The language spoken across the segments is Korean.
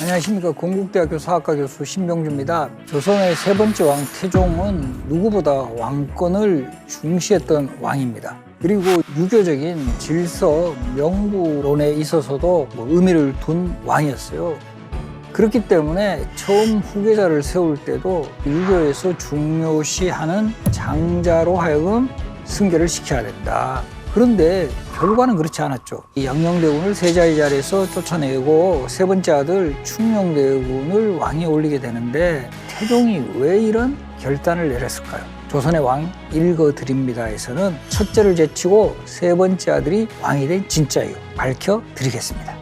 안녕하십니까. 건국대학교 사학과 교수 신병주입니다. 조선의 세 번째 왕 태종은 누구보다 왕권을 중시했던 왕입니다. 그리고 유교적인 질서, 명부론에 있어서도 의미를 둔 왕이었어요. 그렇기 때문에 처음 후계자를 세울 때도 유교에서 중요시하는 장자로 하여금 승계를 시켜야 된다. 그런데 결과는 그렇지 않았죠. 이 양녕대군을 세자의 자리에서 쫓아내고 세 번째 아들 충녕대군을 왕위에 올리게 되는데 태종이 왜 이런 결단을 내렸을까요? 조선의 왕 읽어드립니다에서는 첫째를 제치고 세 번째 아들이 왕이 된 진짜 이유 밝혀드리겠습니다.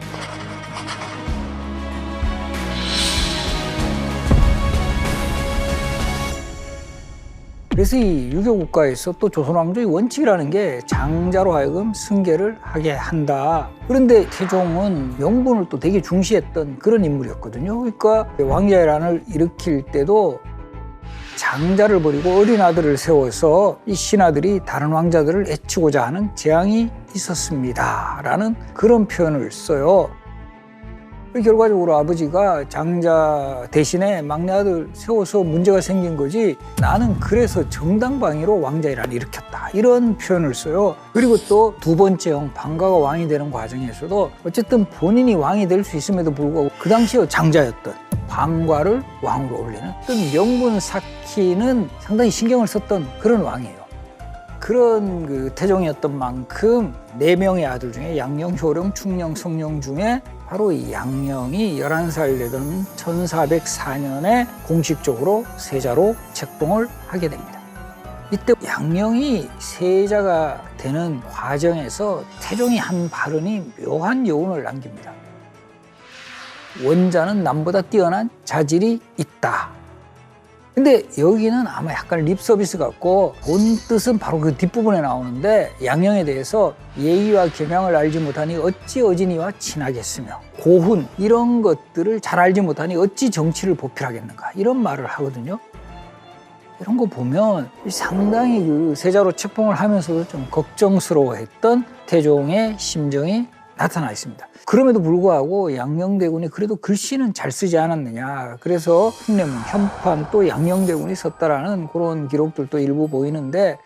그래서 이 유교국가에서 또 조선왕조의 원칙이라는 게 장자로 하여금 승계를 하게 한다. 그런데 태종은 명분을 또 되게 중시했던 그런 인물이었거든요. 그러니까 왕자의 난을 일으킬 때도 장자를 버리고 어린 아들을 세워서 이 신하들이 다른 왕자들을 해치고자 하는 재앙이 있었습니다. 라는 그런 표현을 써요. 결과적으로 아버지가 장자 대신에 막내 아들 세워서 문제가 생긴 거지 나는 그래서 정당방위로 왕자의 난을 일으켰다 이런 표현을 써요. 그리고 또 두 번째 형 방가가 왕이 되는 과정에서도 어쨌든 본인이 왕이 될 수 있음에도 불구하고 그 당시에 장자였던 방과를 왕으로 올리는 어떤 명분 쌓기는 상당히 신경을 썼던 그런 왕이에요. 그런 그 태종이었던 만큼 네 명의 아들 중에 양녕, 효령, 충녕, 성녕 중에 바로 이 양녕이 11살 되던 1404년에 공식적으로 세자로 책봉을 하게 됩니다. 이때 양녕이 세자가 되는 과정에서 태종이 한 발언이 묘한 여운을 남깁니다. 원자는 남보다 뛰어난 자질이 있다. 근데 여기는 아마 약간 립서비스 같고 본 뜻은 바로 그 뒷부분에 나오는데 양녕에 대해서 예의와 겸양을 알지 못하니 어찌 어진이와 친하겠으며 고훈 이런 것들을 잘 알지 못하니 어찌 정치를 보필하겠는가 이런 말을 하거든요. 이런 거 보면 상당히 그 세자로 책봉을 하면서도 좀 걱정스러워했던 태종의 심정이 나타나 있습니다. 그럼에도 불구하고 양녕대군이 그래도 글씨는 잘 쓰지 않았느냐. 그래서 흉내문, 현판 또 양녕대군이 썼다라는 그런 기록들도 일부 보이는데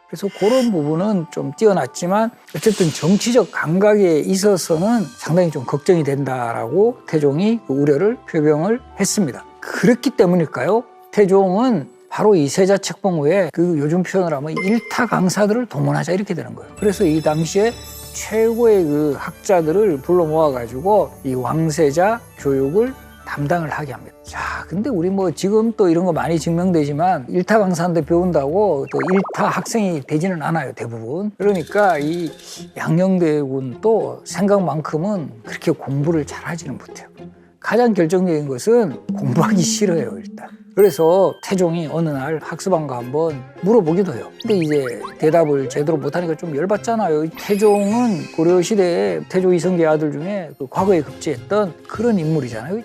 그래서 그런 부분은 좀 뛰어났지만 어쨌든 정치적 감각에 있어서는 상당히 좀 걱정이 된다라고 태종이 그 우려를 표명을 했습니다. 그렇기 때문일까요? 태종은 바로 이 세자 책봉 후에 그 요즘 표현을 하면 일타 강사들을 동원하자 이렇게 되는 거예요. 그래서 이 당시에 최고의 그 학자들을 불러 모아가지고 이 왕세자 교육을 담당을 하게 합니다. 자, 근데 우리 뭐 지금 또 이런 거 많이 증명되지만 일타 강사한테 배운다고 또 일타 학생이 되지는 않아요, 대부분. 그러니까 이 양녕대군도 생각만큼은 그렇게 공부를 잘하지는 못해요. 가장 결정적인 것은 공부하기 싫어요, 일단. 그래서 태종이 어느 날 학습왕과 한번 물어보기도 해요. 근데 이제 대답을 제대로 못하니까 좀 열받잖아요. 태종은 고려시대에 태조 이성계 아들 중에 그 과거에 급제했던 그런 인물이잖아요.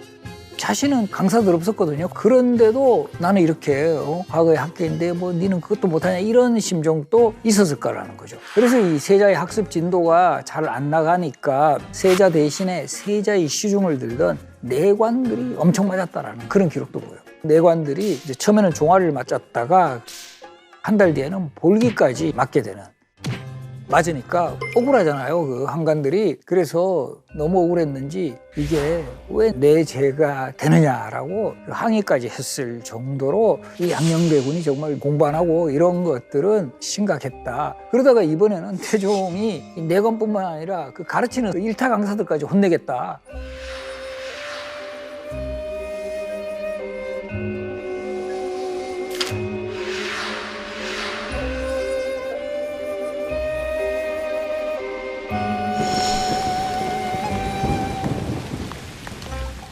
자신은 강사들 없었거든요. 그런데도 나는 이렇게 과거에 학계인데 뭐 니는 그것도 못하냐 이런 심정도 있었을 거라는 거죠. 그래서 이 세자의 학습 진도가 잘 안 나가니까 세자 대신에 세자의 시중을 들던 내관들이 엄청 맞았다라는 그런 기록도 보여요. 내관들이 이제 처음에는 종아리를 맞았다가 한 달 뒤에는 볼기까지 맞게 되는. 맞으니까 억울하잖아요, 그 한관들이. 그래서 너무 억울했는지 이게 왜 내 죄가 되느냐라고 항의까지 했을 정도로 이 양녕대군이 정말 공부 안 하고 이런 것들은 심각했다. 그러다가 이번에는 태종이 내관뿐만 아니라 그 가르치는 일타 강사들까지 혼내겠다.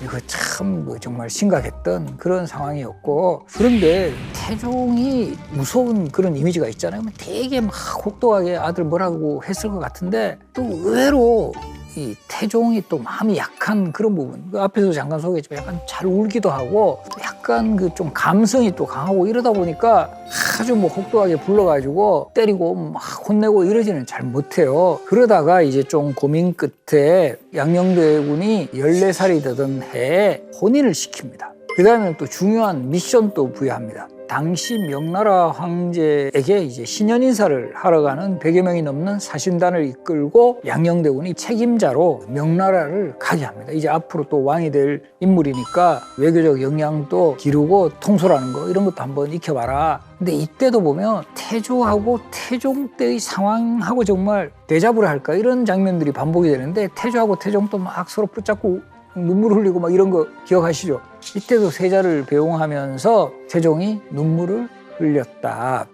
이거 참 정말 심각했던 그런 상황이었고 그런데 태종이 무서운 그런 이미지가 있잖아요. 되게 막 혹독하게 아들 뭐라고 했을 것 같은데 또 의외로 이 태종이 또 마음이 약한 그런 부분 그 앞에서 잠깐 소개했지만 약간 잘 울기도 하고 약간 그 좀 감성이 또 강하고 이러다 보니까 아주 뭐 혹독하게 불러가지고 때리고 막 혼내고 이러지는 잘 못해요. 그러다가 이제 좀 고민 끝에 양녕대군이 14살이 되던 해에 혼인을 시킵니다. 그 다음에 또 중요한 미션도 부여합니다. 당시 명나라 황제에게 이제 신년 인사를 하러 가는 100여 명이 넘는 사신단을 이끌고 양녕대군이 책임자로 명나라를 가게 합니다. 이제 앞으로 또 왕이 될 인물이니까 외교적 역량도 기르고 통솔하는 거 이런 것도 한번 익혀봐라. 근데 이때도 보면 태조하고 태종 때의 상황하고 정말 대자보를 할까 이런 장면들이 반복이 되는데 태조하고 태종도 막 서로 붙잡고 눈물 흘리고 막 이런 거 기억하시죠? 이때도 세자를 배웅하면서 태종이 눈물을 흘렸다.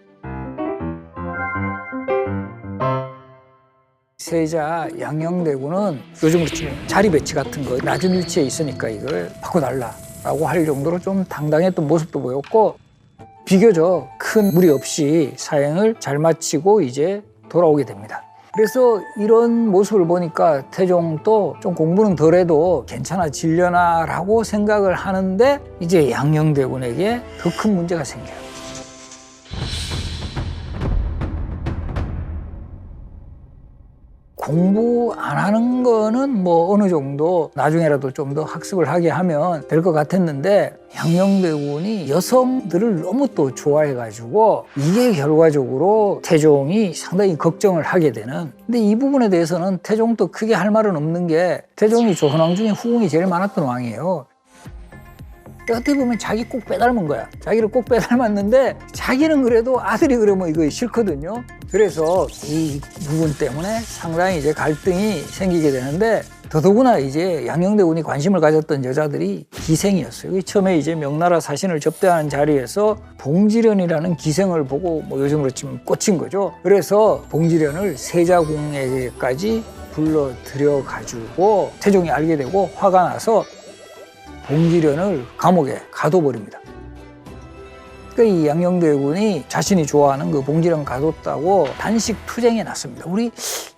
세자 양녕대군은 요즘으로 치면 자리 배치 같은 거 낮은 위치에 있으니까 이걸 바꿔달라라고 할 정도로 좀 당당했던 모습도 보였고 비교적 큰 무리 없이 사행을 잘 마치고 이제 돌아오게 됩니다. 그래서 이런 모습을 보니까 태종도 좀 공부는 덜해도 괜찮아지려나 라고 생각을 하는데 이제 양녕대군에게 더 큰 문제가 생겨요. 공부 안 하는 거는 뭐 어느 정도 나중에라도 좀 더 학습을 하게 하면 될 것 같았는데 양녕대군이 여성들을 너무 또 좋아해가지고 이게 결과적으로 태종이 상당히 걱정을 하게 되는. 근데 이 부분에 대해서는 태종도 크게 할 말은 없는 게 태종이 조선왕 중에 후궁이 제일 많았던 왕이에요. 어떻게 보면 자기 꼭 빼닮은 거야. 자기를 꼭 빼닮았는데 자기는 그래도 아들이 그러면 이거 싫거든요. 그래서 이 부분 때문에 상당히 이제 갈등이 생기게 되는데 더더구나 이제 양녕대군이 관심을 가졌던 여자들이 기생이었어요. 처음에 이제 명나라 사신을 접대하는 자리에서 봉지련이라는 기생을 보고 뭐 요즘으로 치면 꽂힌 거죠. 그래서 봉지련을 세자궁에게까지 불러들여 가지고 태종이 알게 되고 화가 나서 봉지련을 감옥에 가둬버립니다. 그러니까 이 양녕대군이 자신이 좋아하는 그 봉지련 가뒀다고 단식 투쟁에 났습니다. 우리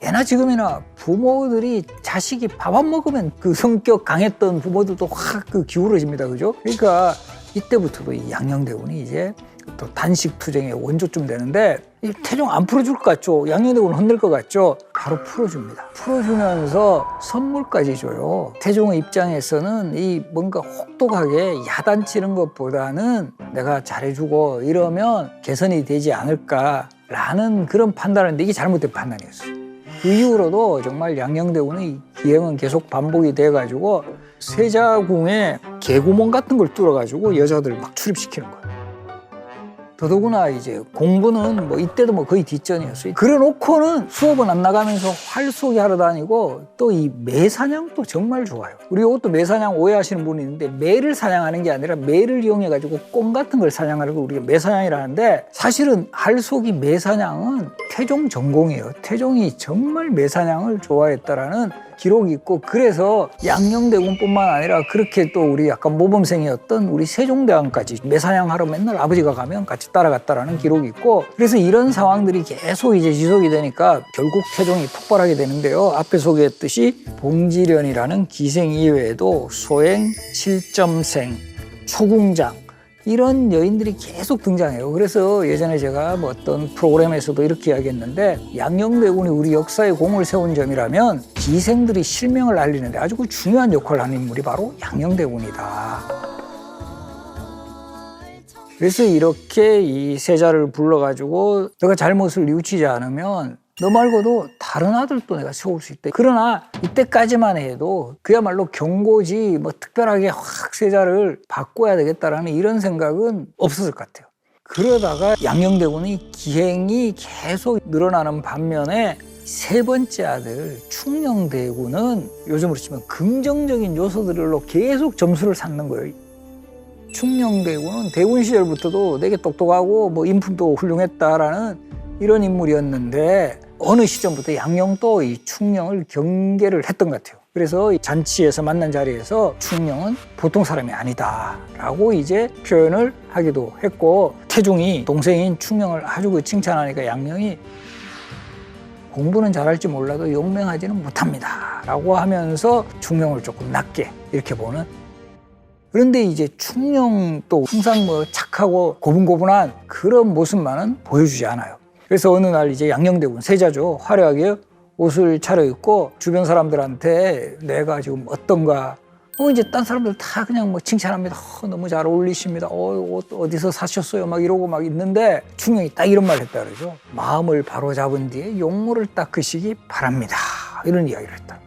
예나 지금이나 부모들이 자식이 밥 안 먹으면 그 성격 강했던 부모들도 확 그 기울어집니다. 그죠? 그러니까 이때부터도 이 양녕대군이 이제 또 단식 투쟁의 원조쯤 되는데 이 태종 안 풀어줄 것 같죠? 양녕대군 혼낼 것 같죠? 바로 풀어줍니다. 풀어주면서 선물까지 줘요. 태종의 입장에서는 이 뭔가 혹독하게 야단치는 것보다는 내가 잘해주고 이러면 개선이 되지 않을까라는 그런 판단을 했는데 이게 잘못된 판단이었어요. 그 이후로도 정말 양녕대군의 기행은 계속 반복이 돼가지고 세자궁에 개구멍 같은 걸 뚫어가지고 여자들을 막 출입시키는 거예요. 더더구나 이제 공부는 뭐 이때도 뭐 거의 뒷전이었어요. 그래놓고는 수업은 안 나가면서 활쏘기 하러 다니고 또 이 매사냥도 정말 좋아요. 우리 이것도 매사냥 오해하시는 분이 있는데 매를 사냥하는 게 아니라 매를 이용해가지고 꽁 같은 걸 사냥하는 걸 우리가 매사냥이라는데 사실은 활쏘기 매사냥은 태종 전공이에요. 태종이 정말 매사냥을 좋아했다라는 기록이 있고 그래서 양녕대군뿐만 아니라 그렇게 또 우리 약간 모범생이었던 우리 세종대왕까지 매사냥하러 맨날 아버지가 가면 같이 따라갔다라는 기록이 있고 그래서 이런 상황들이 계속 이제 지속이 되니까 결국 태종이 폭발하게 되는데요. 앞에 소개했듯이 봉지련이라는 기생 이외에도 소행, 칠점생, 초궁장 이런 여인들이 계속 등장해요. 그래서 예전에 제가 뭐 어떤 프로그램에서도 이렇게 이야기했는데 양녕대군이 우리 역사에 공을 세운 점이라면 기생들이 실명을 알리는데 아주 중요한 역할을 하는 인물이 바로 양녕대군이다. 그래서 이렇게 이 세자를 불러가지고 너가 잘못을 뉘우치지 않으면 너 말고도 다른 아들도 내가 세울 수 있다. 그러나 이때까지만 해도 그야말로 경고지 뭐 특별하게 확 세자를 바꿔야 되겠다라는 이런 생각은 없었을 것 같아요. 그러다가 양녕대군의 기행이 계속 늘어나는 반면에 세 번째 아들 충녕대군은 요즘으로 치면 긍정적인 요소들로 계속 점수를 쌓는 거예요. 충녕대군은 대군 시절부터도 되게 똑똑하고 뭐 인품도 훌륭했다라는 이런 인물이었는데 어느 시점부터 양녕도 이 충녕을 경계를 했던 것 같아요. 그래서 잔치에서 만난 자리에서 충녕은 보통 사람이 아니다라고 이제 표현을 하기도 했고 태종이 동생인 충녕을 아주 칭찬하니까 양녕이 공부는 잘할지 몰라도 용맹하지는 못합니다 라고 하면서 충녕을 조금 낮게 이렇게 보는 그런데 이제 충령 또 항상 뭐 착하고 고분고분한 그런 모습만은 보여주지 않아요. 그래서 어느 날 이제 양녕대군 세자죠. 화려하게 옷을 차려입고 주변 사람들한테 내가 지금 어떤가. 이제 딴 사람들 다 그냥 뭐 칭찬합니다. 너무 잘 어울리십니다. 옷 어디서 사셨어요? 막 이러고 막 있는데 충령이 딱 이런 말 했다 그러죠. 마음을 바로잡은 뒤에 용모를 닦으시기 바랍니다. 이런 이야기를 했다.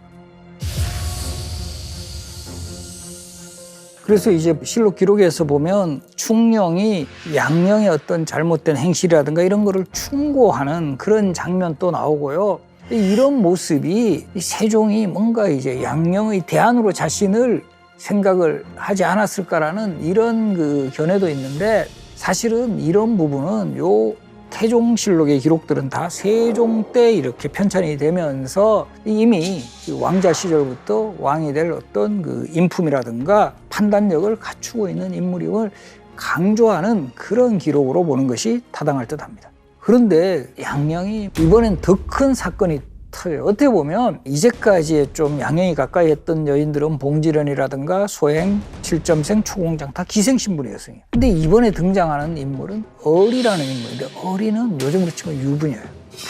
그래서 이제 실록 기록에서 보면 충령이 양령의 어떤 잘못된 행실이라든가 이런 거를 충고하는 그런 장면도 나오고요. 이런 모습이 세종이 뭔가 이제 양령의 대안으로 자신을 생각을 하지 않았을까라는 이런 그 견해도 있는데, 사실은 이런 부분은 요 태종실록의 기록들은 다 세종 때 이렇게 편찬이 되면서 이미 왕자 시절부터 왕이 될 어떤 그 인품이라든가 판단력을 갖추고 있는 인물임을 강조하는 그런 기록으로 보는 것이 타당할 듯합니다. 그런데 양령이 이번엔 더 큰 사건이 터져요. 어떻게 보면 이제까지 좀 양령이 가까이 했던 여인들은 봉지련이라든가 소행, 칠점생, 초공장 다 기생신분이었어요. 근데 이번에 등장하는 인물은 어리라는 인물인데, 어리는 요즘으로 치면 유부녀예요.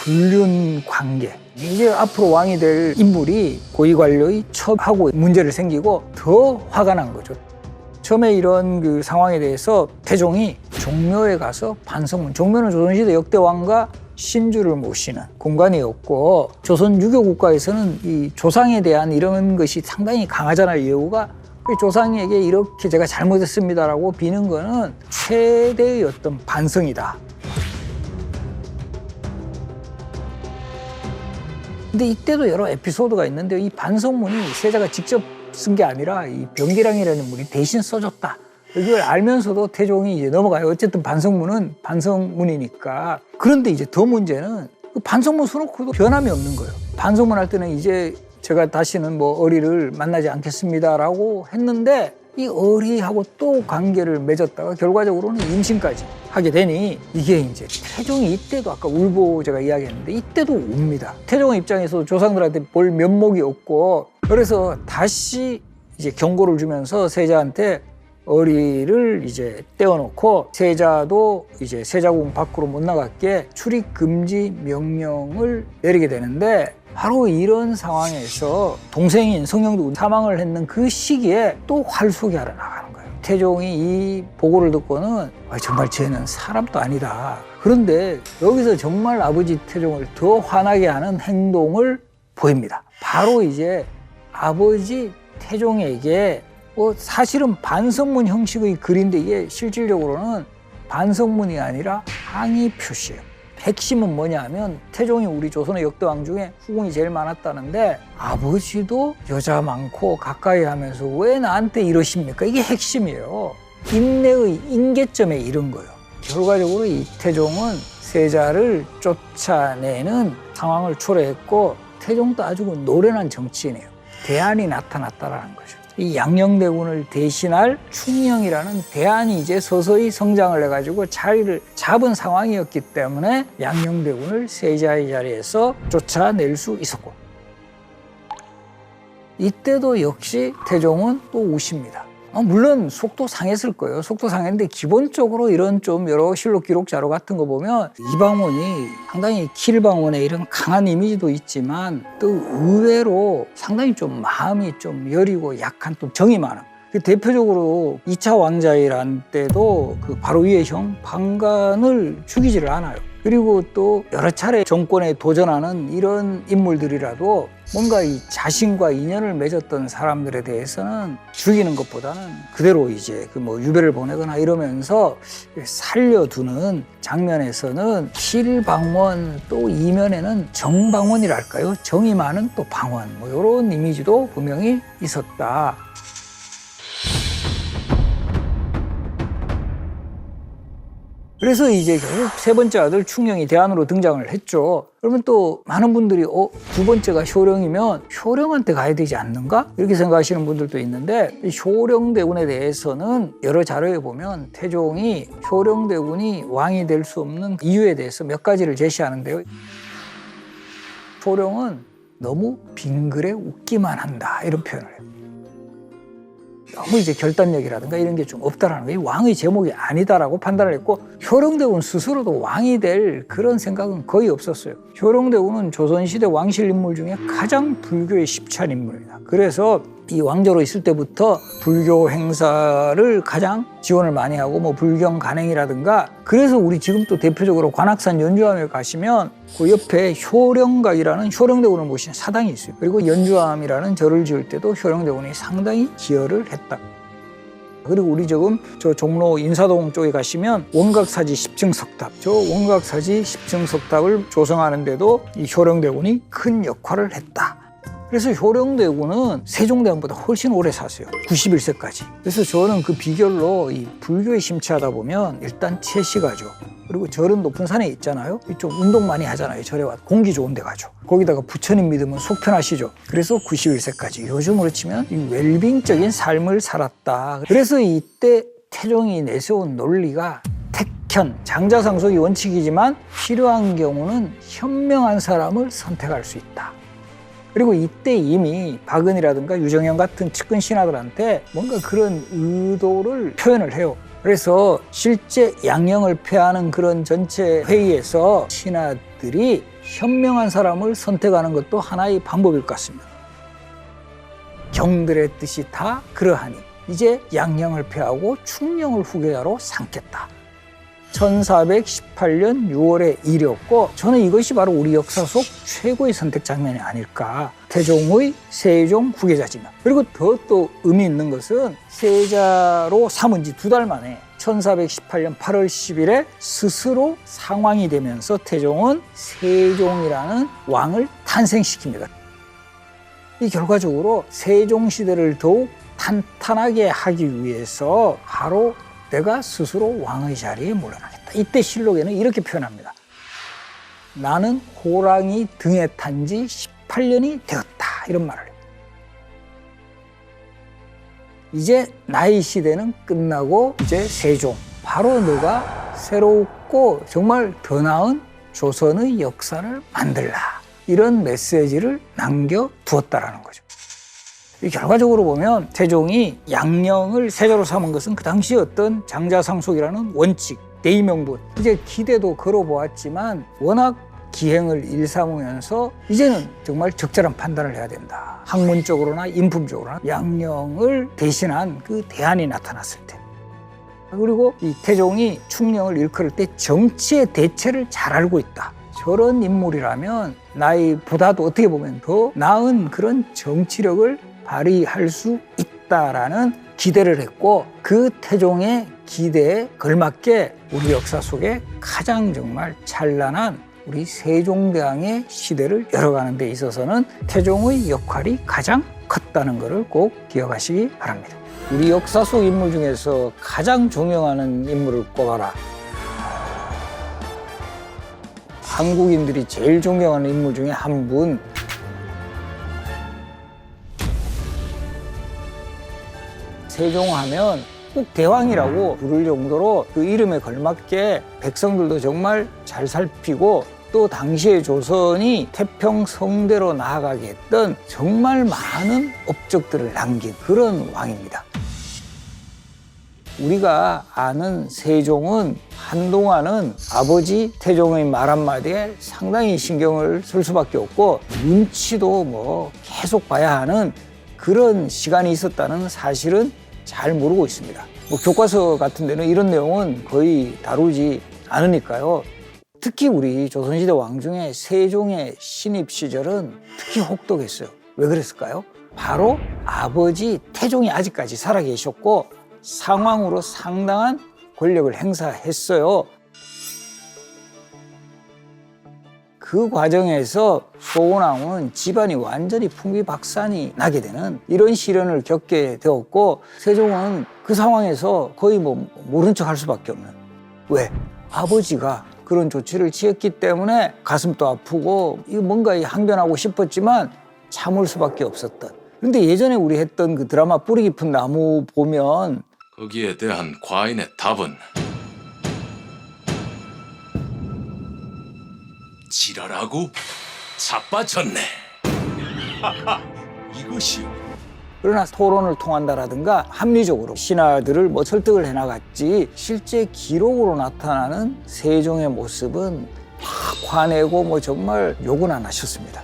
불륜 관계. 이제 앞으로 왕이 될 인물이 고위관료의 첩하고 문제를 생기고 더 화가 난 거죠. 처음에 이런 그 상황에 대해서 태종이 종묘에 가서 반성문, 종묘는 조선시대 역대 왕과 신주를 모시는 공간이었고, 조선 유교 국가에서는 이 조상에 대한 이런 것이 상당히 강하잖아요. 예우가. 조상에게 이렇게 제가 잘못했습니다라고 비는 거는 최대의 어떤 반성이다. 근데 이때도 여러 에피소드가 있는데, 이 반성문이 세자가 직접 쓴 게 아니라 이 병기량이라는 분이 대신 써줬다. 이걸 알면서도 태종이 이제 넘어가요. 어쨌든 반성문은 반성문이니까. 그런데 이제 더 문제는 그 반성문 써놓고도 변함이 없는 거예요. 반성문 할 때는 이제 제가 다시는 뭐 어리를 만나지 않겠습니다라고 했는데, 이 어리하고 또 관계를 맺었다가 결과적으로는 임신까지 하게 되니, 이게 이제 태종이 이때도 아까 울보 제가 이야기했는데 이때도 웁니다. 태종의 입장에서 조상들한테 볼 면목이 없고, 그래서 다시 이제 경고를 주면서 세자한테 어리를 이제 떼어놓고 세자도 이제 세자궁 밖으로 못 나갔게 출입 금지 명령을 내리게 되는데, 바로 이런 상황에서 동생인 성령도 사망을 했는 그 시기에 또 활속이 하러 나가는 거예요. 태종이 이 보고를 듣고는 정말 쟤는 사람도 아니다. 그런데 여기서 정말 아버지 태종을 더 화나게 하는 행동을 보입니다. 바로 이제 아버지 태종에게 사실은 반성문 형식의 글인데, 이게 실질적으로는 반성문이 아니라 항의 표시예요. 핵심은 뭐냐 하면, 태종이 우리 조선의 역대왕 중에 후궁이 제일 많았다는데 아버지도 여자 많고 가까이 하면서 왜 나한테 이러십니까? 이게 핵심이에요. 인내의 인계점에 이른 거예요. 결과적으로 이 태종은 세자를 쫓아내는 상황을 초래했고, 태종도 아주 노련한 정치인이에요. 대안이 나타났다라는 거죠. 이 양녕대군을 대신할 충령이라는 대안이 이제 서서히 성장을 해가지고 자리를 잡은 상황이었기 때문에 양녕대군을 세자의 자리에서 쫓아낼 수 있었고, 이때도 역시 태종은 또 우십니다. 물론 속도 상했을 거예요. 속도 상했는데 기본적으로 이런 좀 여러 실록 기록 자료 같은 거 보면 이방원이 상당히 킬방원의 이런 강한 이미지도 있지만, 또 의외로 상당히 좀 마음이 좀 여리고 약한 또 정이 많아. 대표적으로 2차 왕자위란 때도 그 바로 위의 형 방간을 죽이지를 않아요. 그리고 또 여러 차례 정권에 도전하는 이런 인물들이라도 뭔가 이 자신과 인연을 맺었던 사람들에 대해서는 죽이는 것보다는 그대로 이제 그 뭐 유배를 보내거나 이러면서 살려두는 장면에서는 실방원, 또 이면에는 정방원이랄까요? 정이 많은 또 방원, 뭐 이런 이미지도 분명히 있었다. 그래서 이제 결국 세 번째 아들 충령이 대안으로 등장을 했죠. 그러면 또 많은 분들이 두 번째가 효령이면 효령한테 가야 되지 않는가? 이렇게 생각하시는 분들도 있는데, 효령대군에 대해서는 여러 자료에 보면 태종이 효령대군이 왕이 될 수 없는 이유에 대해서 몇 가지를 제시하는데요. 효령은 너무 빙그레 웃기만 한다, 이런 표현을 해요. 너무 이제 결단력이라든가 이런 게 좀 없다라는 거예요. 왕의 제목이 아니다라고 판단을 했고 효령대군 스스로도 왕이 될 그런 생각은 거의 없었어요. 효령대군은 조선시대 왕실 인물 중에 가장 불교에 십취한 인물입니다. 그래서 이 왕조로 있을 때부터 불교 행사를 가장 지원을 많이 하고 뭐 불경 간행이라든가 그래서 우리 지금 또 대표적으로 관악산 연주암에 가시면 그 옆에 효령각이라는 효령대군을 모신 사당이 있어요. 그리고 연주암이라는 절을 지을 때도 효령대군이 상당히 기여를 했다. 그리고 우리 지금 저 종로 인사동 쪽에 가시면 원각사지 10층 석탑, 저 원각사지 10층 석탑을 조성하는데도 이 효령대군이 큰 역할을 했다. 그래서 효령대군은 세종대왕보다 훨씬 오래 사세요. 91세까지. 그래서 저는 그 비결로 이 불교에 심취하다 보면 일단 채식하죠. 그리고 절은 높은 산에 있잖아요. 좀 운동 많이 하잖아요. 절에 와서 공기 좋은 데 가죠. 거기다가 부처님 믿으면 속 편하시죠. 그래서 91세까지 요즘으로 치면 이 웰빙적인 삶을 살았다. 그래서 이때 태종이 내세운 논리가 택현, 장자상속이 원칙이지만 필요한 경우는 현명한 사람을 선택할 수 있다. 그리고 이때 이미 박은이라든가 유정현 같은 측근 신하들한테 뭔가 그런 의도를 표현을 해요. 그래서 실제 양령을 폐하는 그런 전체 회의에서 신하들이 현명한 사람을 선택하는 것도 하나의 방법일 것 같습니다. 경들의 뜻이 다 그러하니 이제 양령을 폐하고 충령을 후계자로 삼겠다. 1418년 6월의 일이었고 저는 이것이 바로 우리 역사 속 최고의 선택 장면이 아닐까. 태종의 세종 후계자지만 그리고 더 또 의미 있는 것은 세자로 삼은 지 2달 만에 1418년 8월 10일에 스스로 상왕이 되면서 태종은 세종이라는 왕을 탄생시킵니다. 이 결과적으로 세종시대를 더욱 탄탄하게 하기 위해서 바로 내가 스스로 왕의 자리에 물러나겠다. 이때 실록에는 이렇게 표현합니다. 나는 호랑이 등에 탄 지 18년이 되었다. 이런 말을 해요. 이제 나의 시대는 끝나고 이제 세종. 바로 너가 새롭고 정말 더 나은 조선의 역사를 만들라. 이런 메시지를 남겨두었다라는 거죠. 결과적으로 보면 태종이 양령을 세자로 삼은 것은 그 당시 어떤 장자상속이라는 원칙, 대의명분, 이제 기대도 걸어보았지만 워낙 기행을 일삼으면서 이제는 정말 적절한 판단을 해야 된다. 학문적으로나 인품적으로나 양령을 대신한 그 대안이 나타났을 때. 그리고 이 태종이 충령을 일컬을 때 정치의 대체를 잘 알고 있다. 저런 인물이라면 나이보다도 어떻게 보면 더 나은 그런 정치력을 발휘할 수 있다라는 기대를 했고 그 태종의 기대에 걸맞게 우리 역사 속에 가장 정말 찬란한 우리 세종대왕의 시대를 열어가는 데 있어서는 태종의 역할이 가장 컸다는 것을 꼭 기억하시기 바랍니다. 우리 역사 속 인물 중에서 가장 존경하는 인물을 꼽아라. 한국인들이 제일 존경하는 인물 중에 한 분, 세종하면 꼭 대왕이라고 부를 정도로 그 이름에 걸맞게 백성들도 정말 잘 살피고 또 당시의 조선이 태평성대로 나아가게 했던 정말 많은 업적들을 남긴 그런 왕입니다. 우리가 아는 세종은 한동안은 아버지 태종의 말 한마디에 상당히 신경을 쓸 수밖에 없고 눈치도 뭐 계속 봐야 하는 그런 시간이 있었다는 사실은 잘 모르고 있습니다. 뭐 교과서 같은 데는 이런 내용은 거의 다루지 않으니까요. 특히 우리 조선시대 왕 중에 세종의 신입 시절은 특히 혹독했어요. 왜 그랬을까요? 바로 아버지 태종이 아직까지 살아계셨고 상왕으로 상당한 권력을 행사했어요. 그 과정에서 소원왕은 집안이 완전히 풍비박산이 나게 되는 이런 시련을 겪게 되었고 세종은 그 상황에서 거의 뭐 모른 척 할 수밖에 없는. 왜? 아버지가 그런 조치를 취했기 때문에 가슴도 아프고 이거 뭔가 항변하고 싶었지만 참을 수밖에 없었던. 그런데 예전에 우리 했던 그 드라마 뿌리 깊은 나무 보면 거기에 대한 과인의 답은 지랄하고 자빠졌네. 이것이 그러나 토론을 통한다라든가 합리적으로 신하들을 뭐 설득을 해나갔지 실제 기록으로 나타나는 세종의 모습은 막 화내고 뭐 정말 욕은 안 하셨습니다.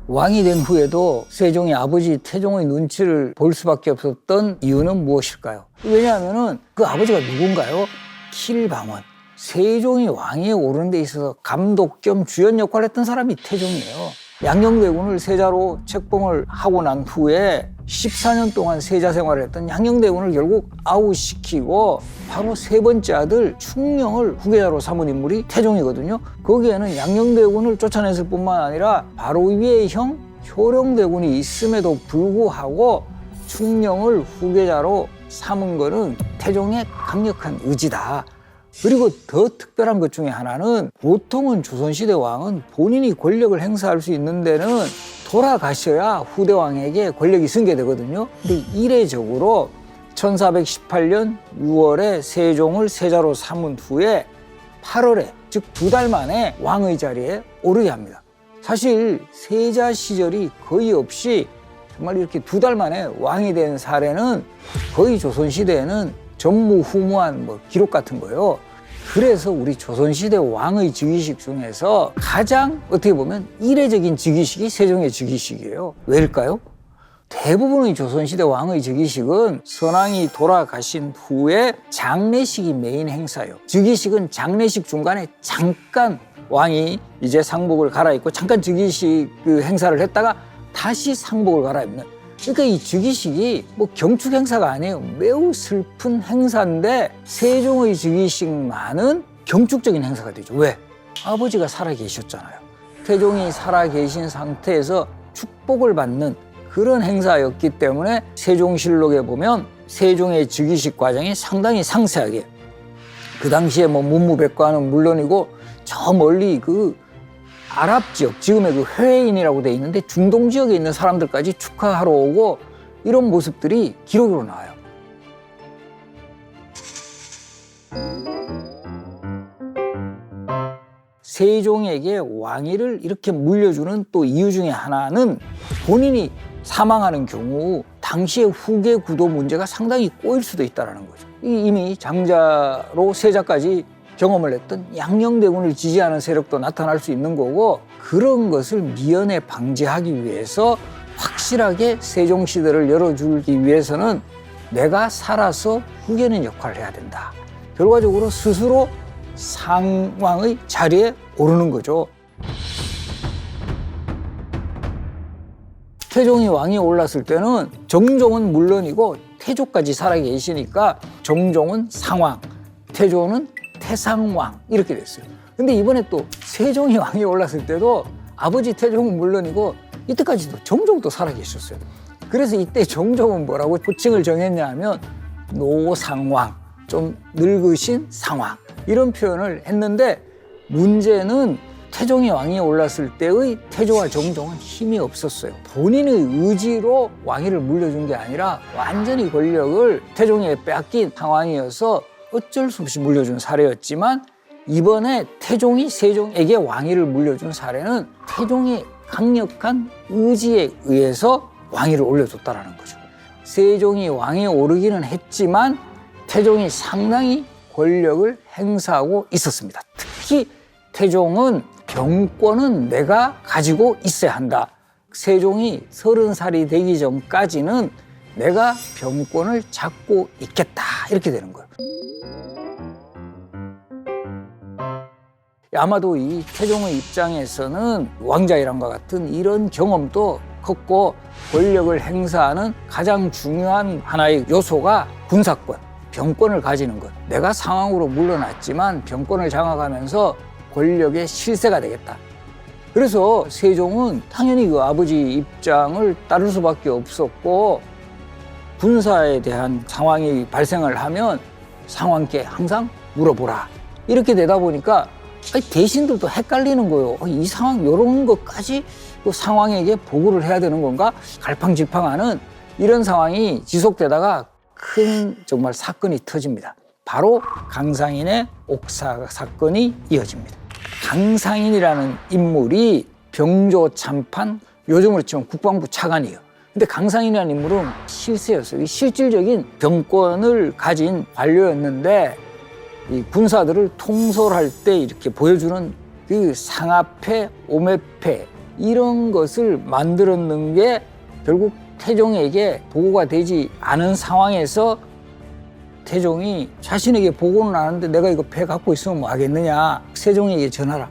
왕이 된 후에도 세종이 아버지 태종의 눈치를 볼 수밖에 없었던 이유는 무엇일까요? 왜냐하면 그 아버지가 누군가요? 킬방원. 세종이 왕위에 오르는 데 있어서 감독 겸 주연 역할을 했던 사람이 태종이에요. 양녕대군을 세자로 책봉을 하고 난 후에 14년 동안 세자 생활을 했던 양녕대군을 결국 아웃시키고 바로 세 번째 아들 충녕을 후계자로 삼은 인물이 태종이거든요. 거기에는 양녕대군을 쫓아냈을 뿐만 아니라 바로 위에 형 효령대군이 있음에도 불구하고 충녕을 후계자로 삼은 거는 태종의 강력한 의지다. 그리고 더 특별한 것 중에 하나는 보통은 조선시대 왕은 본인이 권력을 행사할 수 있는 데는 돌아가셔야 후대왕에게 권력이 승계되거든요. 근데 이례적으로 1418년 6월에 세종을 세자로 삼은 후에 8월에 즉 2달 만에 왕의 자리에 오르게 합니다. 사실 세자 시절이 거의 없이 정말 이렇게 2달 만에 왕이 된 사례는 거의 조선시대에는 전무후무한 뭐 기록 같은 거예요. 그래서 우리 조선시대 왕의 즉위식 중에서 가장 어떻게 보면 이례적인 즉위식이 세종의 즉위식이에요. 왜일까요? 대부분의 조선시대 왕의 즉위식은 선왕이 돌아가신 후에 장례식이 메인 행사예요. 즉위식은 장례식 중간에 잠깐 왕이 이제 상복을 갈아입고 잠깐 즉위식 그 행사를 했다가 다시 상복을 갈아입는. 그러니까 이 즉위식이 뭐 경축 행사가 아니에요. 매우 슬픈 행사인데 세종의 즉위식만은 경축적인 행사가 되죠. 왜? 아버지가 살아계셨잖아요. 태종이 살아계신 상태에서 축복을 받는 그런 행사였기 때문에 세종실록에 보면 세종의 즉위식 과정이 상당히 상세하게 그 당시에 뭐 문무백관은 물론이고 저 멀리 그 아랍 지역, 지금의 그 회인이라고 돼 있는데 중동 지역에 있는 사람들까지 축하하러 오고 이런 모습들이 기록으로 나와요. 세종에게 왕위를 이렇게 물려주는 또 이유 중에 하나는 본인이 사망하는 경우 당시의 후계 구도 문제가 상당히 꼬일 수도 있다는 거죠. 이미 장자로 세자까지 경험을 했던 양녕대군을 지지하는 세력도 나타날 수 있는 거고 그런 것을 미연에 방지하기 위해서 확실하게 세종시대를 열어주기 위해서는 내가 살아서 후계는 역할을 해야 된다. 결과적으로 스스로 상왕의 자리에 오르는 거죠. 태종이 왕위에 올랐을 때는 정종은 물론이고 태조까지 살아계시니까 정종은 상왕, 태조는 태상왕 이렇게 됐어요. 근데 이번에 또 세종이 왕위에 올랐을 때도 아버지 태종은 물론이고 이때까지도 정종도 살아계셨어요. 그래서 이때 정종은 뭐라고 호칭을 정했냐 하면 노상왕, 좀 늙으신 상왕 이런 표현을 했는데 문제는 태종이 왕위에 올랐을 때의 태조와 정종은 힘이 없었어요. 본인의 의지로 왕위를 물려준 게 아니라 완전히 권력을 태종에 빼앗긴 상황이어서 어쩔 수 없이 물려준 사례였지만 이번에 태종이 세종에게 왕위를 물려준 사례는 태종의 강력한 의지에 의해서 왕위를 올려줬다는 거죠. 세종이 왕위에 오르기는 했지만 태종이 상당히 권력을 행사하고 있었습니다. 특히 태종은 병권은 내가 가지고 있어야 한다. 세종이 30살이 되기 전까지는 내가 병권을 잡고 있겠다. 이렇게 되는 거예요. 아마도 이 태종의 입장에서는 왕자이랑과 같은 이런 경험도 컸고 권력을 행사하는 가장 중요한 하나의 요소가 군사권, 병권을 가지는 것. 내가 상황으로 물러났지만 병권을 장악하면서 권력의 실세가 되겠다. 그래서 세종은 당연히 그 아버지 입장을 따를 수밖에 없었고 군사에 대한 상황이 발생을 하면 상왕께 항상 물어보라. 이렇게 되다 보니까 대신들도 헷갈리는 거예요. 이 상황 이런 것까지 그 상왕에게 보고를 해야 되는 건가? 갈팡질팡하는 이런 상황이 지속되다가 큰 정말 사건이 터집니다. 바로 강상인의 옥사 사건이 이어집니다. 강상인이라는 인물이 병조 참판 요즘으로 치면 국방부 차관이에요. 근데 강상인이라는 인물은 실세였어요. 실질적인 정권을 가진 관료였는데 이 군사들을 통솔할 때 이렇게 보여주는 그 상하패, 오매패 이런 것을 만들었는 게 결국 태종에게 보고가 되지 않은 상황에서 태종이 자신에게 보고는 안 하는데 내가 이거 배 갖고 있으면 뭐 하겠느냐. 세종에게 전하라.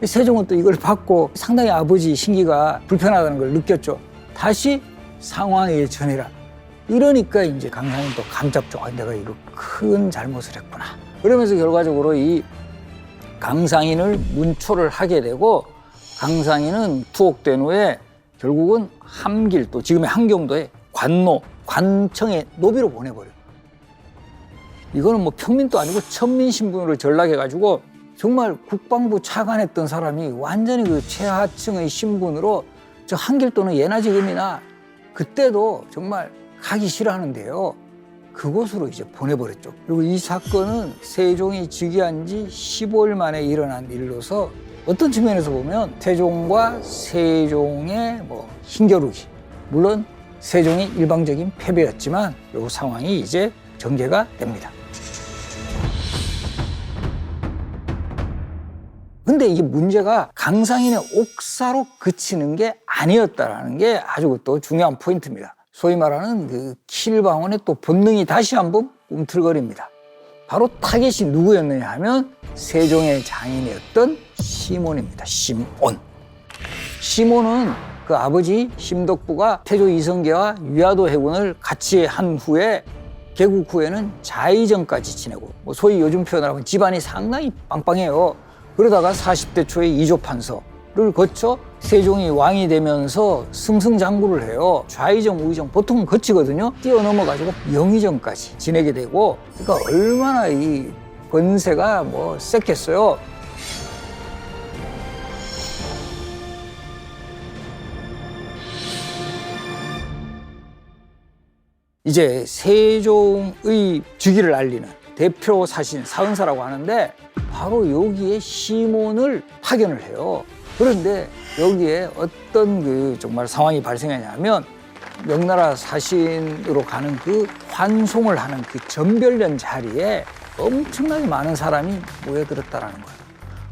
세종은 또 이걸 받고 상당히 아버지 신기가 불편하다는 걸 느꼈죠. 다시 상황에 전해라. 이러니까 이제 강상은 또 감잡죠. 아, 내가 이거 큰 잘못을 했구나. 그러면서 결과적으로 이 강상인을 문초를 하게 되고 강상인은 투옥된 후에 결국은 함길도 지금의 함경도의 관노, 관청의 노비로 보내버려요. 이거는 뭐 평민도 아니고 천민 신분으로 전락해가지고 정말 국방부 차관했던 사람이 완전히 그 최하층의 신분으로 저 함길도는 예나 지금이나 그때도 정말 가기 싫어하는데요. 그곳으로 이제 보내버렸죠. 그리고 이 사건은 세종이 즉위한 지 15일 만에 일어난 일로서 어떤 측면에서 보면 태종과 세종의 뭐 힘겨루기, 물론 세종이 일방적인 패배였지만 이 상황이 이제 전개가 됩니다. 근데 이게 문제가 강상인의 옥사로 그치는 게 아니었다라는 게 아주 또 중요한 포인트입니다. 소위 말하는 그 킬방원의 또 본능이 다시 한번 꿈틀거립니다. 바로 타겟이 누구였느냐 하면 세종의 장인이었던 시몬입니다. 시몬. 시몬은 그 아버지 심덕부가 태조 이성계와 위화도 해군을 같이 한 후에 개국 후에는 자의정까지 지내고 뭐 소위 요즘 표현을 하면 집안이 상당히 빵빵해요. 그러다가 40대 초에 이조판서를 거쳐 세종이 왕이 되면서 승승장구를 해요. 좌의정, 우의정 보통은 거치거든요. 뛰어넘어가지고 영의정까지 지내게 되고 그러니까 얼마나 이 권세가 뭐 셌겠어요. 이제 세종의 즉위를 알리는 대표 사신 사은사라고 하는데 바로 여기에 시몬을 파견을 해요. 그런데 여기에 어떤 그 정말 상황이 발생하냐면 명나라 사신으로 가는 그 환송을 하는 그 전별련 자리에 엄청나게 많은 사람이 모여들었다라는 거예요.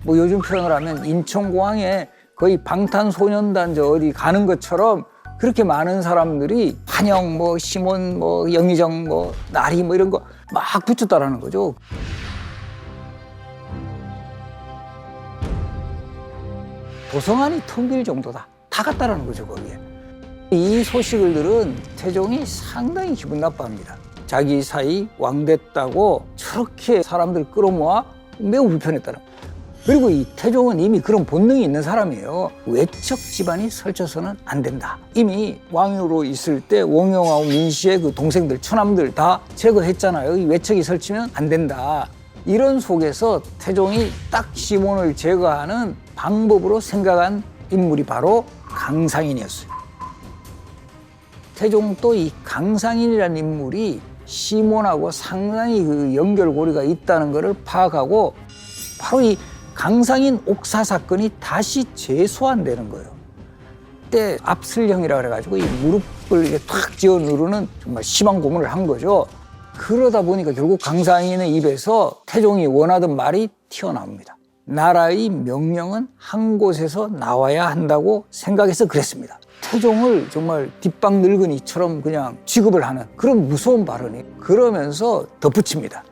뭐 요즘 표현을 하면 인천공항에 거의 방탄소년단 저 어디 가는 것처럼 그렇게 많은 사람들이 환영, 뭐 시몬, 뭐 영의정, 뭐 나리 뭐 이런 거 막 붙였다라는 거죠. 도성안이 텅 빌 정도다. 다 갔다라는 거죠, 거기에. 이 소식을 들은 태종이 상당히 기분 나빠합니다. 자기 사이 왕 됐다고 저렇게 사람들 끌어모아 매우 불편했다는 거예요. 그리고 이 태종은 이미 그런 본능이 있는 사람이에요. 외척 집안이 설쳐서는 안 된다. 이미 왕으로 있을 때 원경하고 민씨의 그 동생들, 처남들 다 제거했잖아요. 이 외척이 설치면 안 된다. 이런 속에서 태종이 딱 시몬을 제거하는 방법으로 생각한 인물이 바로 강상인이었어요. 태종도 이 강상인이라는 인물이 시몬하고 상당히 그 연결고리가 있다는 것을 파악하고 바로 이 강상인 옥사 사건이 다시 재소환되는 거예요. 그때 압슬령이라 그래가지고 이 무릎을 이렇게 탁 지어 누르는 정말 심한 고문을 한 거죠. 그러다 보니까 결국 강상인의 입에서 태종이 원하던 말이 튀어나옵니다. 나라의 명령은 한 곳에서 나와야 한다고 생각해서 그랬습니다. 태종을 정말 뒷방 늙은이처럼 그냥 취급을 하는 그런 무서운 발언이 그러면서 덧붙입니다.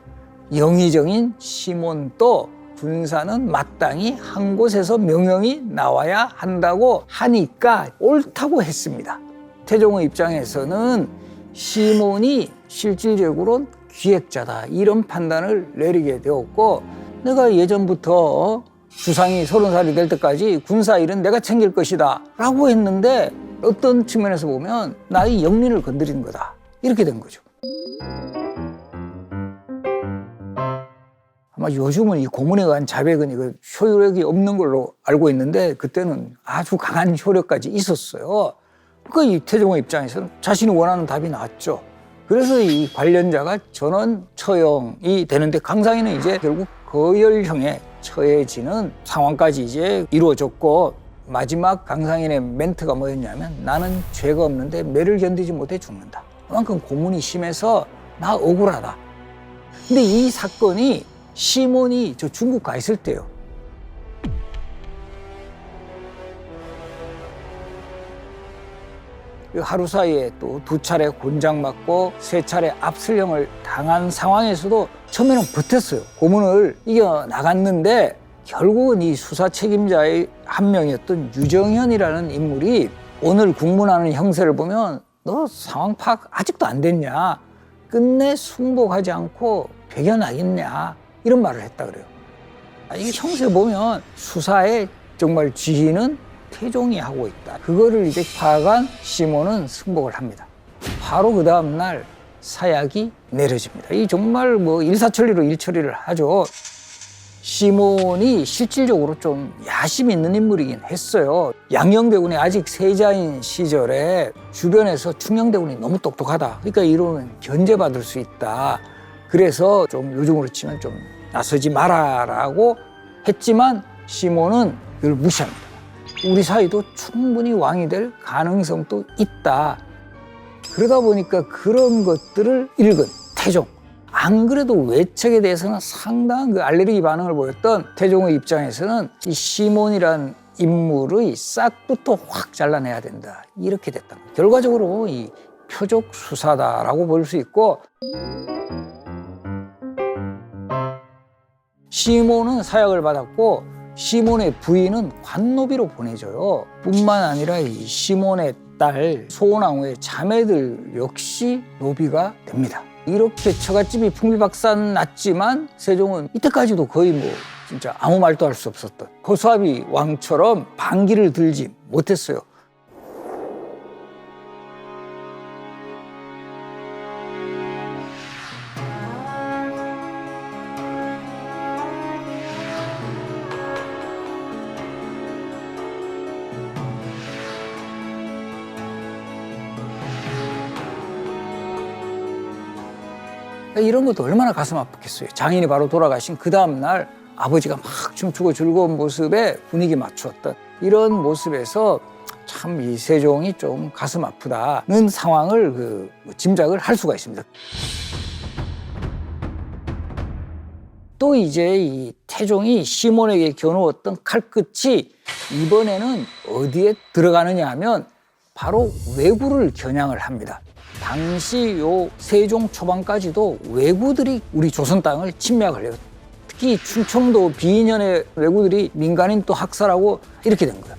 영의정인 시몬도 군사는 마땅히 한 곳에서 명령이 나와야 한다고 하니까 옳다고 했습니다. 태종의 입장에서는 시몬이 실질적으로 기획자다 이런 판단을 내리게 되었고 내가 예전부터 주상이 30살이 될 때까지 군사 일은 내가 챙길 것이다 라고 했는데 어떤 측면에서 보면 나의 영린을 건드리는 거다 이렇게 된 거죠. 아마 요즘은 이 고문에 관한 자백은 이거 효력이 없는 걸로 알고 있는데 그때는 아주 강한 효력까지 있었어요. 그러니까 이 태종의 입장에서는 자신이 원하는 답이 나왔죠. 그래서 이 관련자가 전원 처형이 되는데 강상인은 이제 결국 거열형에 처해지는 상황까지 이제 이루어졌고 마지막 강상인의 멘트가 뭐였냐면 나는 죄가 없는데 매를 견디지 못해 죽는다. 그만큼 고문이 심해서 나 억울하다. 근데 이 사건이 시몬이 저 중국 가 있을 때요. 하루 사이에 또 2차례 곤장맞고 3차례 압슬령을 당한 상황에서도 처음에는 버텼어요. 고문을 이겨나갔는데 결국은 이 수사 책임자의 한 명이었던 유정현이라는 인물이 오늘 국문하는 형세를 보면 너 상황 파악 아직도 안 됐냐? 끝내 순복하지 않고 배겨나겠냐? 이런 말을 했다 그래요. 이게 형세 보면 수사의 정말 지휘는 태종이 하고 있다. 그거를 이제 파악한 시몬은 승복을 합니다. 바로 그 다음 날 사약이 내려집니다. 이 정말 뭐 일사천리로 일처리를 하죠. 시몬이 실질적으로 좀 야심 있는 인물이긴 했어요. 양녕대군이 아직 세자인 시절에 주변에서 충녕대군이 너무 똑똑하다. 그러니까 이러면 견제받을 수 있다. 그래서 좀 요즘으로 치면 좀 나서지 마라라고 했지만 시몬은 이걸 무시합니다. 우리 사이도 충분히 왕이 될 가능성도 있다. 그러다 보니까 그런 것들을 읽은 태종. 안 그래도 외척에 대해서는 상당한 그 알레르기 반응을 보였던 태종의 입장에서는 이 시몬이란 인물의 싹부터 확 잘라내야 된다. 이렇게 됐다. 결과적으로 이 표적 수사다라고 볼 수 있고, 시몬은 사약을 받았고 시몬의 부인은 관노비로 보내져요. 뿐만 아니라 이 시몬의 딸 소원왕후의 자매들 역시 노비가 됩니다. 이렇게 처갓집이 풍비박산 났지만 세종은 이때까지도 거의 뭐 진짜 아무 말도 할 수 없었던 허수아비 왕처럼 반기를 들지 못했어요. 이런 것도 얼마나 가슴 아팠겠어요. 장인이 바로 돌아가신 그 다음날 아버지가 막 춤추고 즐거운 모습에 분위기 맞추었던 이런 모습에서 참 이 세종이 좀 가슴 아프다는 상황을 짐작을 할 수가 있습니다. 또 이제 이 태종이 시몬에게 겨누었던 칼끝이 이번에는 어디에 들어가느냐 하면 바로 왜구를 겨냥을 합니다. 당시 요 세종 초반까지도 왜구들이 우리 조선 땅을 침략을 해요. 특히 충청도 비인현의 왜구들이 민간인 또 학살하고 이렇게 된 거예요.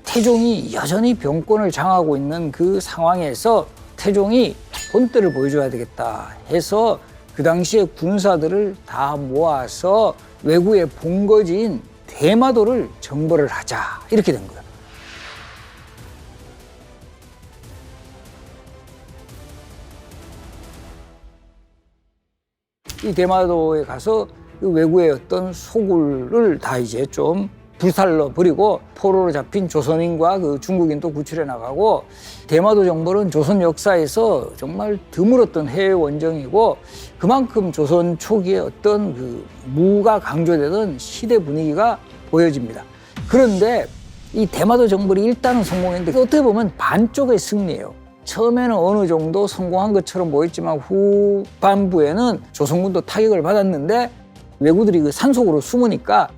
태종이 여전히 병권을 장악하고 있는 그 상황에서 태종이 본때를 보여줘야 되겠다 해서 그 당시에 군사들을 다 모아서 왜구의 본거지인 대마도를 정벌을 하자 이렇게 된 거예요. 이 대마도에 가서 그 왜구의 어떤 소굴을 다 이제 좀 불살러 버리고 포로로 잡힌 조선인과 그 중국인도 구출해 나가고, 대마도 정벌은 조선 역사에서 정말 드물었던 해외 원정이고 그만큼 조선 초기에 어떤 그 무가 강조되던 시대 분위기가 보여집니다. 그런데 이 대마도 정벌이 일단은 성공했는데 어떻게 보면 반쪽의 승리예요. 처음에는 어느 정도 성공한 것처럼 보였지만 후반부에는 조선군도 타격을 받았는데 왜구들이 그 산속으로 숨으니까,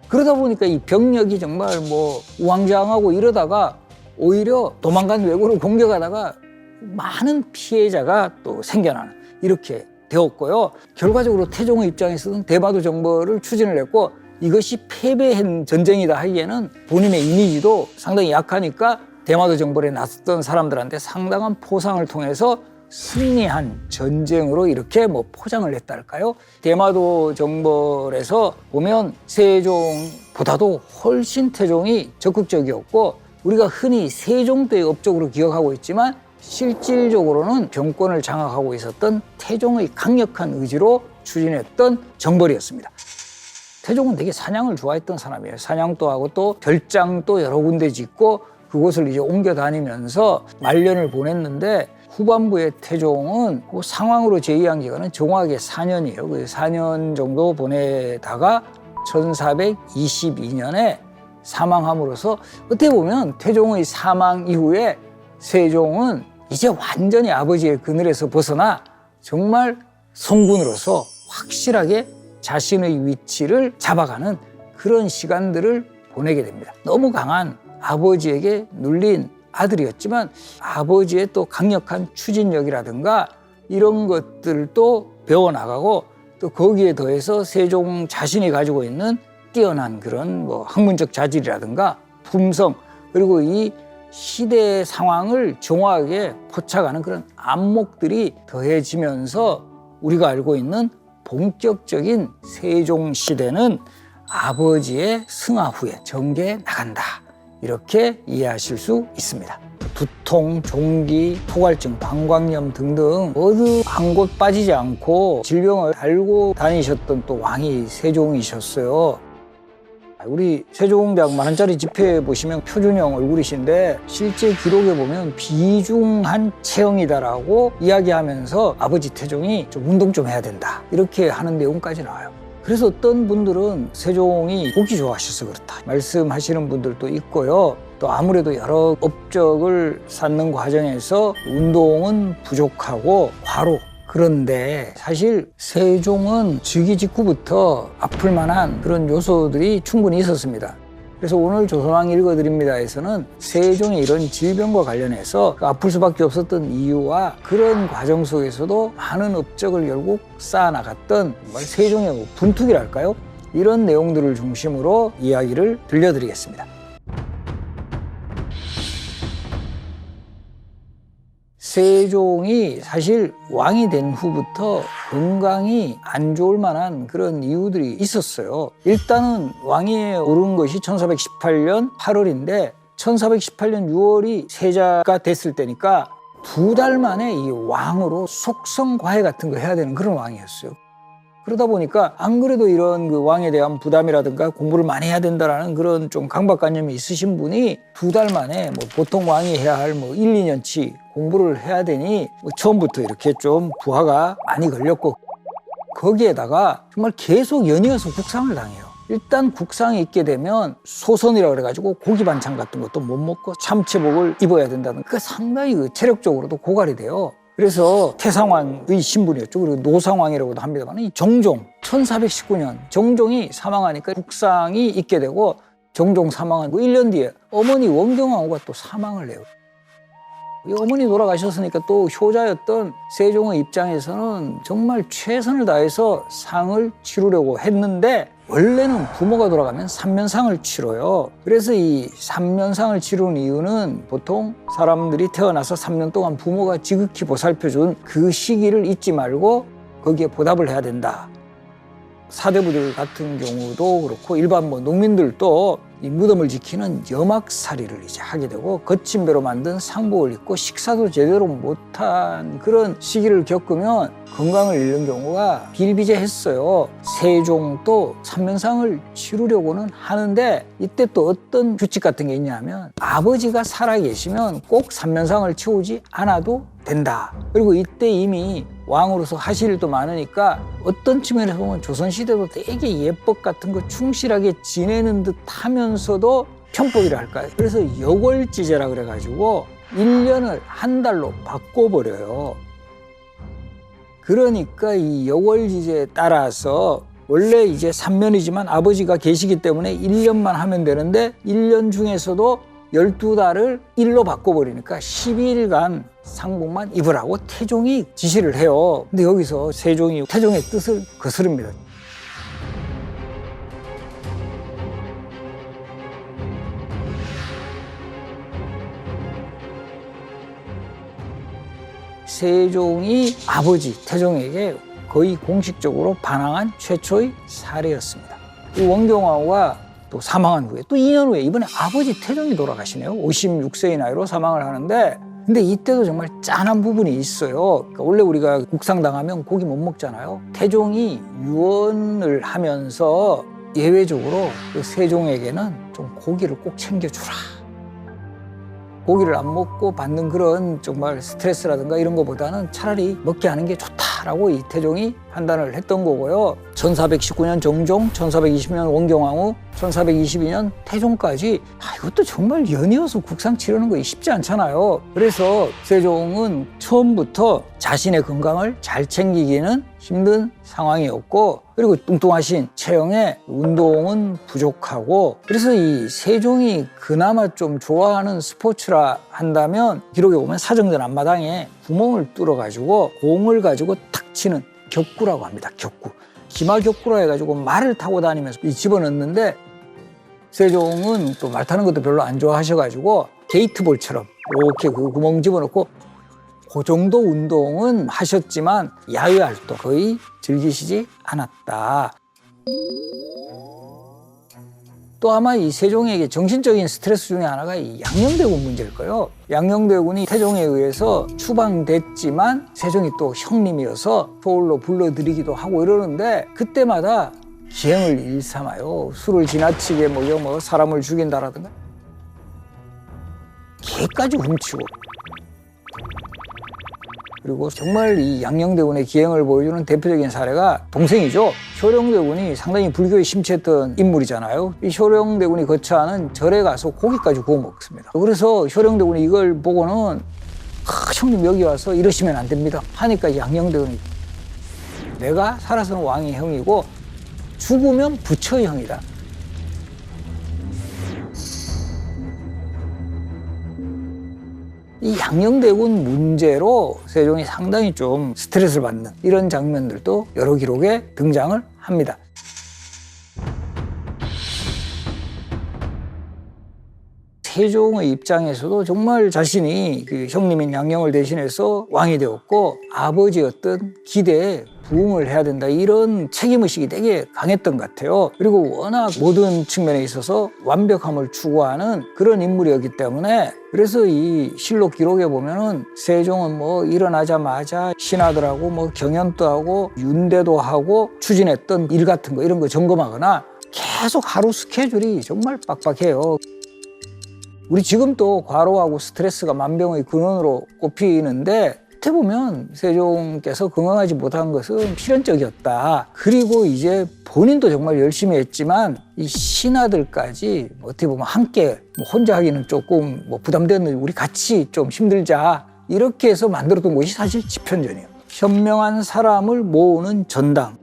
그러다 보니까 이 병력이 정말 뭐 우왕좌왕하고 이러다가 오히려 도망간 왜구를 공격하다가 많은 피해자가 또 생겨나는 이렇게 되었고요. 결과적으로 태종의 입장에서는 대마도 정벌을 추진을 했고 이것이 패배한 전쟁이다 하기에는 본인의 이미지도 상당히 약하니까 대마도 정벌에 나섰던 사람들한테 상당한 포상을 통해서 승리한 전쟁으로 이렇게 뭐 포장을 했달까요? 대마도 정벌에서 보면 세종보다도 훨씬 태종이 적극적이었고 우리가 흔히 세종 때의 업적으로 기억하고 있지만 실질적으로는 병권을 장악하고 있었던 태종의 강력한 의지로 추진했던 정벌이었습니다. 태종은 되게 사냥을 좋아했던 사람이에요. 사냥도 하고 또 별장도 여러 군데 짓고 그곳을 이제 옮겨 다니면서 말년을 보냈는데 후반부의 태종은 그 상황으로 재위한 기간은 정확하게 4년이에요. 그 4년 정도 보내다가 1422년에 사망함으로써 어떻게 보면 태종의 사망 이후에 세종은 이제 완전히 아버지의 그늘에서 벗어나 정말 성군으로서 확실하게 자신의 위치를 잡아가는 그런 시간들을 보내게 됩니다. 너무 강한 아버지에게 눌린 아들이었지만 아버지의 또 강력한 추진력이라든가 이런 것들도 배워나가고 또 거기에 더해서 세종 자신이 가지고 있는 뛰어난 그런 학문적 자질이라든가 품성, 그리고 이 시대의 상황을 정확하게 포착하는 그런 안목들이 더해지면서 우리가 알고 있는 본격적인 세종 시대는 아버지의 승하 후에 정계에 나간다, 이렇게 이해하실 수 있습니다. 두통, 종기, 토갈증, 방광염 등등 어느 한 곳 빠지지 않고 질병을 앓고 다니셨던 또 왕이 세종이셨어요. 우리 세종대학 10,000원짜리 지폐 보시면 표준형 얼굴이신데 실제 기록에 보면 비중한 체형이다라고 이야기하면서 아버지 태종이 좀 운동 좀 해야 된다, 이렇게 하는 내용까지 나와요. 그래서 어떤 분들은 세종이 보기 좋아하셔서 그렇다 말씀하시는 분들도 있고요. 또 아무래도 여러 업적을 쌓는 과정에서 운동은 부족하고 과로, 그런데 사실 세종은 즉위 직후부터 아플 만한 그런 요소들이 충분히 있었습니다. 그래서 오늘 조선왕 읽어드립니다에서는 세종의 이런 질병과 관련해서 아플 수밖에 없었던 이유와 그런 과정 속에서도 많은 업적을 결국 쌓아나갔던 세종의 분투기랄까요? 이런 내용들을 중심으로 이야기를 들려드리겠습니다. 세종이 사실 왕이 된 후부터 건강이 안 좋을 만한 그런 이유들이 있었어요. 일단은 왕위에 오른 것이 1418년 8월인데 1418년 6월이 세자가 됐을 때니까 2달 만에 이 왕으로 속성 과외 같은 거 해야 되는 그런 왕이었어요. 그러다 보니까 안 그래도 이런 그 왕에 대한 부담이라든가 공부를 많이 해야 된다라는 그런 좀 강박관념이 있으신 분이 2달 만에 보통 왕이 해야 할 1, 2년치 공부를 해야 되니 처음부터 이렇게 좀 부하가 많이 걸렸고, 거기에다가 정말 계속 연이어서 국상을 당해요. 일단 국상이 있게 되면 소선이라 그래가지고 고기 반찬 같은 것도 못 먹고 참치복을 입어야 된다는, 그 상당히 체력적으로도 고갈이 돼요. 그래서 태상왕의 신분이었죠. 그리고 노상왕이라고도 합니다만, 이 정종 1419년 정종이 사망하니까 국상이 있게 되고, 정종 사망한 1년 뒤에 어머니 원경왕후가 또 사망을 해요. 이 어머니 돌아가셨으니까 또 효자였던 세종의 입장에서는 정말 최선을 다해서 상을 치르려고 했는데, 원래는 부모가 돌아가면 삼면상을 치러요. 그래서 이 삼면상을 치르는 이유는 보통 사람들이 태어나서 3년 동안 부모가 지극히 보살펴준 그 시기를 잊지 말고 거기에 보답을 해야 된다. 사대부들 같은 경우도 그렇고 일반 농민들도 이 무덤을 지키는 여막살이를 이제 하게 되고, 거친 배로 만든 상복을 입고 식사도 제대로 못한 그런 시기를 겪으면 건강을 잃는 경우가 비일비재했어요. 세종도 삼면상을 치르려고는 하는데, 이때 또 어떤 규칙 같은 게 있냐면 아버지가 살아계시면 꼭 삼면상을 치우지 않아도 된다. 그리고 이때 이미 왕으로서 하실 일도 많으니까 어떤 측면에서 보면 조선시대도 되게 예법 같은 거 충실하게 지내는 듯 하면서도 편법이라 할까요? 그래서 여궐지제라 그래가지고 1년을 한 달로 바꿔버려요. 그러니까 이 여궐지제에 따라서 원래 이제 3년이지만 아버지가 계시기 때문에 1년만 하면 되는데 1년 중에서도 12달을 1로 바꿔버리니까 12일간 상복만 입으라고 태종이 지시를 해요. 근데 여기서 세종이 태종의 뜻을 거스릅니다. 세종이 아버지 태종에게 거의 공식적으로 반항한 최초의 사례였습니다. 이 원경왕후가 또 사망한 후에 또 2년 후에 이번에 아버지 태종이 돌아가시네요. 56세의 나이로 사망을 하는데, 근데 이때도 정말 짠한 부분이 있어요. 그러니까 원래 우리가 국상당하면 고기 못 먹잖아요. 태종이 유언을 하면서 예외적으로 그 세종에게는 좀 고기를 꼭 챙겨주라. 고기를 안 먹고 받는 그런 정말 스트레스라든가 이런 것보다는 차라리 먹게 하는 게 좋다라고 이 태종이 판단을 했던 거고요. 1419년 정종, 1420년 원경왕후, 1422년 태종까지 이것도 정말 연이어서 국상 치르는 거 쉽지 않잖아요. 그래서 세종은 처음부터 자신의 건강을 잘 챙기기는 힘든 상황이었고, 그리고 뚱뚱하신 체형에 운동은 부족하고, 그래서 이 세종이 그나마 좀 좋아하는 스포츠라 한다면 기록에 보면 사정전 앞마당에 구멍을 뚫어가지고 공을 가지고 탁 치는 격구라고 합니다. 격구. 기마격구라 해가지고 말을 타고 다니면서 집어넣는데, 세종은 또 말 타는 것도 별로 안 좋아하셔가지고 게이트볼처럼 이렇게 그 구멍 집어넣고 그 정도 운동은 하셨지만 야외 활동 거의 즐기시지 않았다. 또 아마 이 세종에게 정신적인 스트레스 중에 하나가 이 양녕대군 문제일 거예요. 양녕대군이 태종에 의해서 추방됐지만 세종이 또 형님이어서 서울로 불러들이기도 하고 이러는데, 그때마다 기행을 일삼아요. 술을 지나치게 뭐 사람을 죽인다라든가 개까지 훔치고, 그리고 정말 이 양녕대군의 기행을 보여주는 대표적인 사례가 동생이죠. 효령대군이 상당히 불교에 심취했던 인물이잖아요. 이 효령대군이 거처하는 절에 가서 고기까지 구워 먹습니다. 그래서 효령대군이 이걸 보고는 형님 여기 와서 이러시면 안 됩니다 하니까 양녕대군이 내가 살아서는 왕의 형이고 죽으면 부처의 형이다. 이 양녕대군 문제로 세종이 상당히 좀 스트레스를 받는 이런 장면들도 여러 기록에 등장을 합니다. 세종의 입장에서도 정말 자신이 그 형님인 양녕을 대신해서 왕이 되었고 아버지였던 기대에 부응을 해야 된다, 이런 책임의식이 되게 강했던 것 같아요. 그리고 워낙 모든 측면에 있어서 완벽함을 추구하는 그런 인물이었기 때문에, 그래서 이 실록 기록에 보면은 세종은 뭐 일어나자마자 신하들하고 뭐 경연도 하고 윤대도 하고 추진했던 일 같은 거 이런 거 점검하거나 계속 하루 스케줄이 정말 빡빡해요. 우리 지금 또 과로하고 스트레스가 만병의 근원으로 꼽히는데, 어떻게 보면 세종께서 건강하지 못한 것은 필연적이었다. 그리고 이제 본인도 정말 열심히 했지만 이 신하들까지 어떻게 보면 함께 혼자 하기는 조금 부담되는, 우리 같이 좀 힘들자, 이렇게 해서 만들었던 것이 사실 집현전이에요. 현명한 사람을 모으는 전당.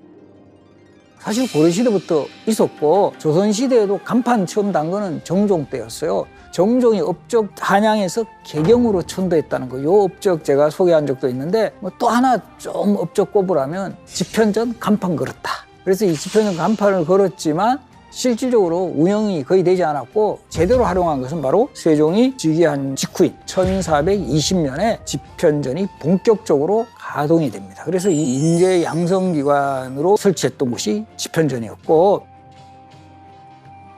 사실 고려시대부터 있었고 조선시대에도 간판 처음 단 거는 정종 때였어요. 정종이 업적 한양에서 개경으로 천도했다는 거, 요 업적 제가 소개한 적도 있는데, 또 하나 좀 업적 꼽으라면 집현전 간판 걸었다. 그래서 이 집현전 간판을 걸었지만 실질적으로 운영이 거의 되지 않았고 제대로 활용한 것은 바로 세종이 즉위한 직후인 1420년에 집현전이 본격적으로 가동이 됩니다. 그래서 이 인재 양성기관으로 설치했던 곳이 집현전이었고,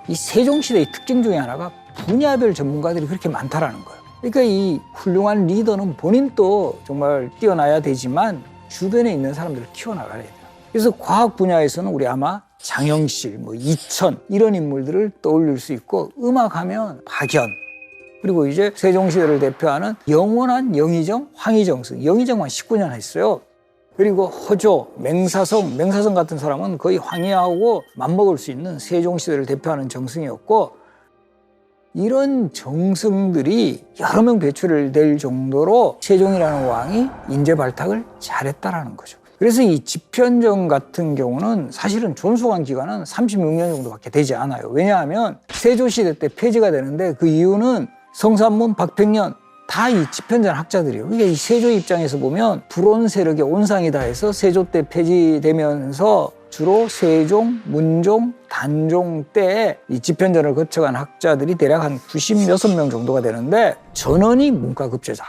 이 세종시대의 특징 중에 하나가 분야별 전문가들이 그렇게 많다라는 거예요. 그러니까 이 훌륭한 리더는 본인도 정말 뛰어나야 되지만 주변에 있는 사람들을 키워나가야 돼요. 그래서 과학 분야에서는 우리 아마 장영실, 이천 이런 인물들을 떠올릴 수 있고, 음악하면 박연, 그리고 이제 세종시대를 대표하는 영원한 영의정, 황희정승, 영의정만 19년 했어요. 그리고 허조, 맹사성 같은 사람은 거의 황희하고 맞먹을 수 있는 세종시대를 대표하는 정승이었고, 이런 정승들이 여러 명 배출될 정도로 세종이라는 왕이 인재 발탁을 잘했다라는 거죠. 그래서 이 집현전 같은 경우는 사실은 존속한 기간은 36년 정도밖에 되지 않아요. 왜냐하면 세조시대 때 폐지가 되는데, 그 이유는 성산문, 박평년 다 이 집현전 학자들이에요. 그러니까 이 세조 입장에서 보면 불온 세력의 온상이다 해서 세조 때 폐지되면서 주로 세종, 문종, 단종 때 이 집현전을 거쳐간 학자들이 대략 한 96명 정도가 되는데, 전원이 문과급제자.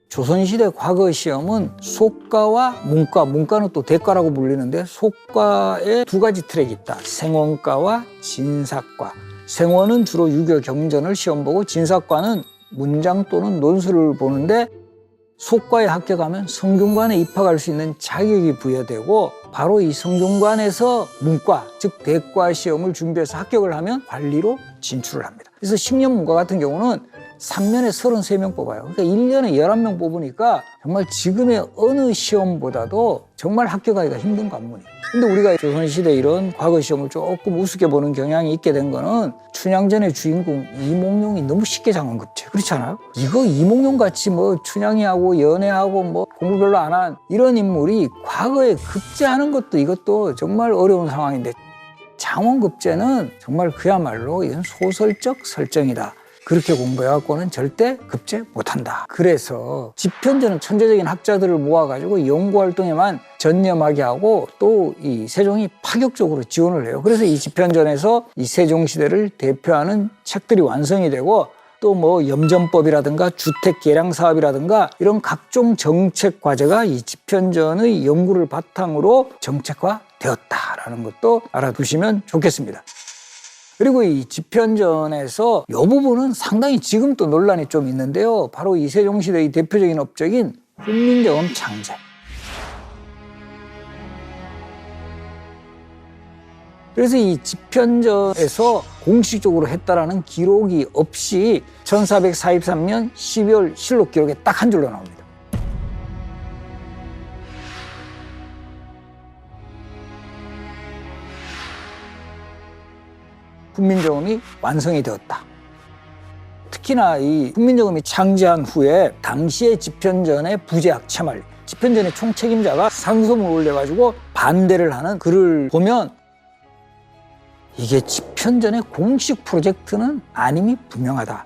조선시대 과거 시험은 속과와 문과, 문과는 또 대과라고 불리는데, 속과에 두 가지 트랙이 있다. 생원과와 진사과. 생원은 주로 유교 경전을 시험 보고, 진사과는 문장 또는 논술을 보는데, 속과에 합격하면 성균관에 입학할 수 있는 자격이 부여되고, 바로 이 성균관에서 문과, 즉 대과 시험을 준비해서 합격을 하면 관리로 진출을 합니다. 그래서 식년문과 같은 경우는 3년에 33명 뽑아요. 그러니까 1년에 11명 뽑으니까 정말 지금의 어느 시험보다도 정말 합격하기가 힘든 관문이에요. 근데 우리가 조선시대 이런 과거 시험을 조금 우습게 보는 경향이 있게 된 거는 춘향전의 주인공 이몽룡이 너무 쉽게 장원급제. 그렇지 않아요? 이거 이몽룡 같이 뭐 춘향이하고 연애하고 뭐 공부 별로 안 한 이런 인물이 과거에 급제하는 것도 이것도 정말 어려운 상황인데 장원급제는 정말 그야말로 이건 소설적 설정이다. 그렇게 공부해갖고는 절대 급제 못한다. 그래서 집현전은 천재적인 학자들을 모아가지고 연구활동에만 전념하게 하고 또 이 세종이 파격적으로 지원을 해요. 그래서 이 집현전에서 이 세종시대를 대표하는 책들이 완성이 되고 또 뭐 염전법이라든가 주택개량사업이라든가 이런 각종 정책 과제가 이 집현전의 연구를 바탕으로 정책화되었다라는 것도 알아두시면 좋겠습니다. 그리고 이 집현전에서 이 부분은 상당히 지금 또 논란이 좀 있는데요. 바로 이 세종시대의 대표적인 업적인 훈민정음 창제. 그래서 이 집현전에서 공식적으로 했다라는 기록이 없이 1443년 12월 실록 기록에 딱 한 줄로 나옵니다. 훈민정음이 완성이 되었다. 특히나 이 훈민정음이 창제한 후에 당시의 집현전의 부재학 채말, 집현전의 총책임자가 상소문을 올려가지고 반대를 하는 글을 보면 이게 집현전의 공식 프로젝트는 아님이 분명하다.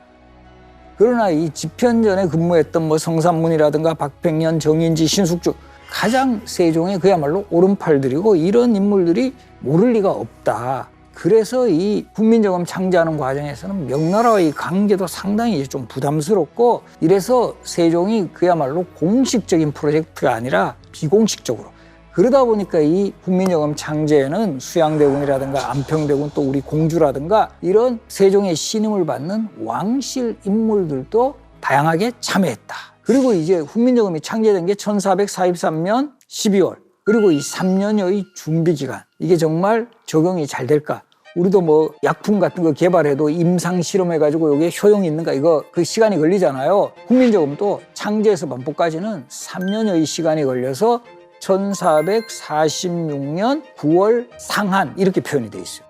그러나 이 집현전에 근무했던 뭐 성삼문이라든가 박백년, 정인지, 신숙주 가장 세종의 그야말로 오른팔들이고 이런 인물들이 모를 리가 없다. 그래서 이 훈민정음 창제하는 과정에서는 명나라와의 관계도 상당히 좀 부담스럽고 이래서 세종이 그야말로 공식적인 프로젝트가 아니라 비공식적으로 그러다 보니까 이 훈민정음 창제에는 수양대군이라든가 안평대군 또 우리 공주라든가 이런 세종의 신임을 받는 왕실 인물들도 다양하게 참여했다. 그리고 이제 훈민정음이 창제된 게 1443년 12월 그리고 이 3년여의 준비기간 이게 정말 적용이 잘 될까? 우리도 뭐 약품 같은 거 개발해도 임상 실험해가지고 이게 효용이 있는가 이거 그 시간이 걸리잖아요. 훈민정음도 창제에서 반포까지는 3년여의 시간이 걸려서 1446년 9월 상한 이렇게 표현이 돼 있어요.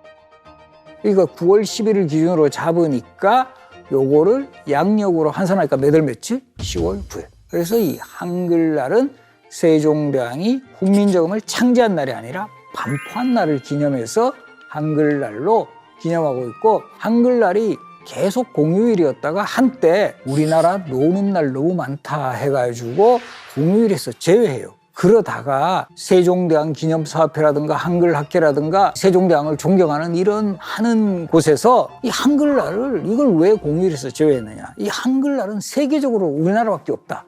그러니까 9월 10일을 기준으로 잡으니까 요거를 양력으로 환산하니까 몇 월 며칠? 10월 9일. 그래서 이 한글날은 세종대왕이 훈민정음을 창제한 날이 아니라 반포한 날을 기념해서 한글날로 기념하고 있고 한글날이 계속 공휴일이었다가 한때 우리나라 노는 날 너무 많다 해가지고 공휴일에서 제외해요. 그러다가 세종대왕 기념사업회라든가 한글학회라든가 세종대왕을 존경하는 이런 하는 곳에서 이 한글날을 이걸 왜 공휴일에서 제외했느냐. 이 한글날은 세계적으로 우리나라밖에 없다.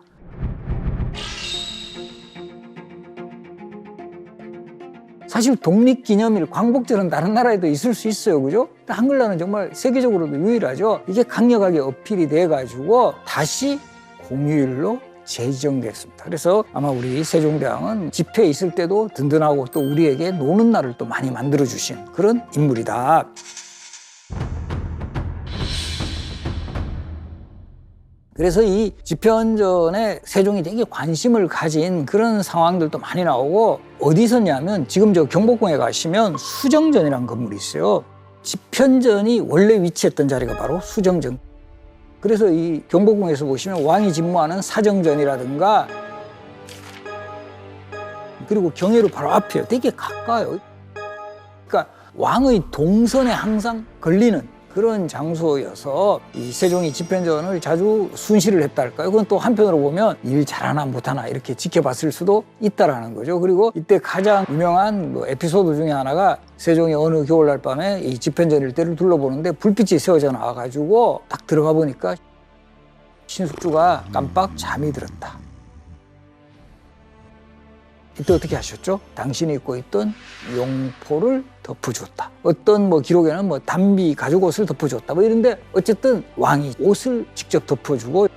사실 독립기념일, 광복절은 다른 나라에도 있을 수 있어요. 그죠? 한글날은 정말 세계적으로도 유일하죠. 이게 강력하게 어필이 돼가지고 다시 공휴일로 재지정됐습니다. 그래서 아마 우리 세종대왕은 집회에 있을 때도 든든하고 또 우리에게 노는 날을 또 많이 만들어주신 그런 인물이다. 그래서 이 집현전에 세종이 되게 관심을 가진 그런 상황들도 많이 나오고 어디서냐면 지금 저 경복궁에 가시면 수정전이라는 건물이 있어요. 집현전이 원래 위치했던 자리가 바로 수정전. 그래서 이 경복궁에서 보시면 왕이 집무하는 사정전이라든가 그리고 경회로 바로 앞이에요. 되게 가까워요. 그러니까 왕의 동선에 항상 걸리는 그런 장소여서 이 세종이 집현전을 자주 순시를 했다 할까요? 그건 또 한편으로 보면 일 잘하나 못하나 이렇게 지켜봤을 수도 있다라는 거죠. 그리고 이때 가장 유명한 뭐 에피소드 중에 하나가 세종이 어느 겨울날 밤에 이 집현전 일대를 둘러보는데 불빛이 세워져 나와가지고 딱 들어가 보니까 신숙주가 깜빡 잠이 들었다. 이때 어떻게 하셨죠? 당신이 입고 있던 용포를 덮어주었다. 어떤 뭐 기록에는 뭐 단비 가죽 옷을 덮어주었다. 뭐 이런데 어쨌든 왕이 옷을 직접 덮어주고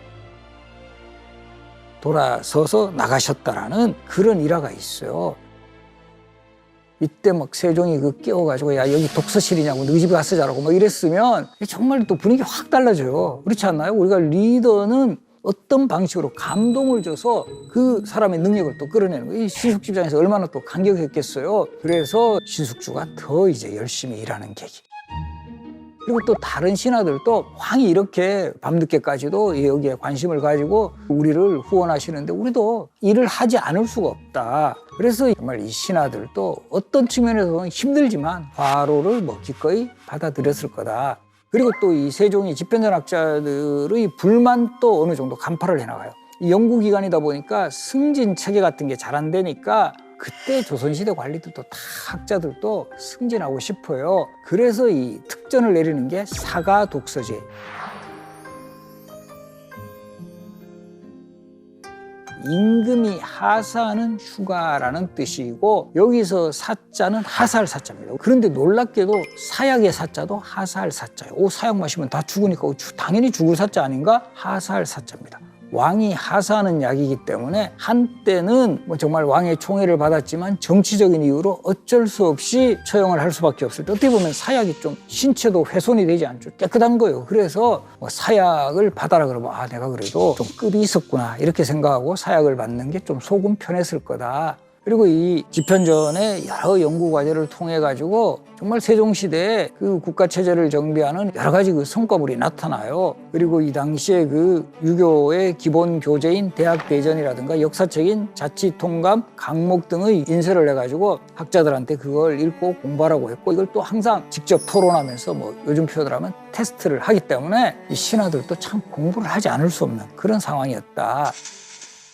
돌아서서 나가셨다라는 그런 일화가 있어요. 이때 막 세종이 그 깨워가지고 야 여기 독서실이냐고 너희 집에 가서 자라고 막 이랬으면 정말 또 분위기 확 달라져요. 그렇지 않나요? 우리가 리더는 어떤 방식으로 감동을 줘서 그 사람의 능력을 또 끌어내는 거예요. 이 신숙주 입장에서 얼마나 또 감격했겠어요. 그래서 신숙주가 더 이제 열심히 일하는 계기. 그리고 또 다른 신하들도 황이 이렇게 밤늦게까지도 여기에 관심을 가지고 우리를 후원하시는데 우리도 일을 하지 않을 수가 없다. 그래서 정말 이 신하들도 어떤 측면에서는 힘들지만 화로를 뭐 기꺼이 받아들였을 거다. 그리고 또 이 세종이 집현전학자들의 불만도 어느 정도 간파를 해나가요. 이 연구기관이다 보니까 승진 체계 같은 게 잘 안 되니까 그때 조선시대 관리들도 다 학자들도 승진하고 싶어요. 그래서 이 특전을 내리는 게 사가독서제. 임금이 하사하는 휴가라는 뜻이고 여기서 사자는 하사할 사자입니다. 그런데 놀랍게도 사약의 사자도 하사할 사자예요. 사약 마시면 다 죽으니까 당연히 죽을 사자 아닌가? 하사할 사자입니다. 왕이 하사하는 약이기 때문에 한때는 뭐 정말 왕의 총애를 받았지만 정치적인 이유로 어쩔 수 없이 처형을 할 수밖에 없을 때 어떻게 보면 사약이 좀 신체도 훼손이 되지 않죠. 깨끗한 거예요. 그래서 뭐 사약을 받아라 그러면 내가 그래도 좀 급이 있었구나 이렇게 생각하고 사약을 받는 게 좀 속은 편했을 거다. 그리고 이 집현전의 여러 연구 과제를 통해 가지고 정말 세종시대에 그 국가체제를 정비하는 여러 가지 그 성과물이 나타나요. 그리고 이 당시에 그 유교의 기본 교재인 대학대전이라든가 역사책인 자치통감, 강목 등의 인쇄를 해가지고 학자들한테 그걸 읽고 공부하라고 했고 이걸 또 항상 직접 토론하면서 뭐 요즘 표현으로 하면 테스트를 하기 때문에 이 신하들도 참 공부를 하지 않을 수 없는 그런 상황이었다.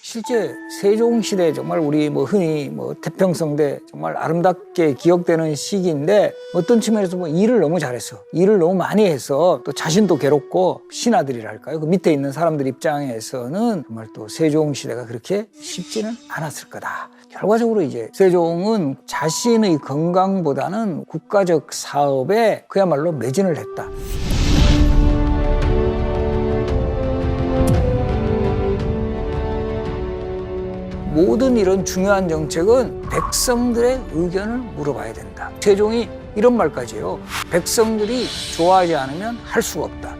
실제 세종시대 정말 우리 흔히 태평성대 정말 아름답게 기억되는 시기인데 어떤 측면에서 일을 너무 잘했어. 일을 너무 많이 해서 또 자신도 괴롭고 신하들이랄까요. 그 밑에 있는 사람들 입장에서는 정말 또 세종시대가 그렇게 쉽지는 않았을 거다. 결과적으로 이제 세종은 자신의 건강보다는 국가적 사업에 그야말로 매진을 했다. 모든 이런 중요한 정책은 백성들의 의견을 물어봐야 된다. 세종이 이런 말까지 해요. 백성들이 좋아하지 않으면 할 수가 없다.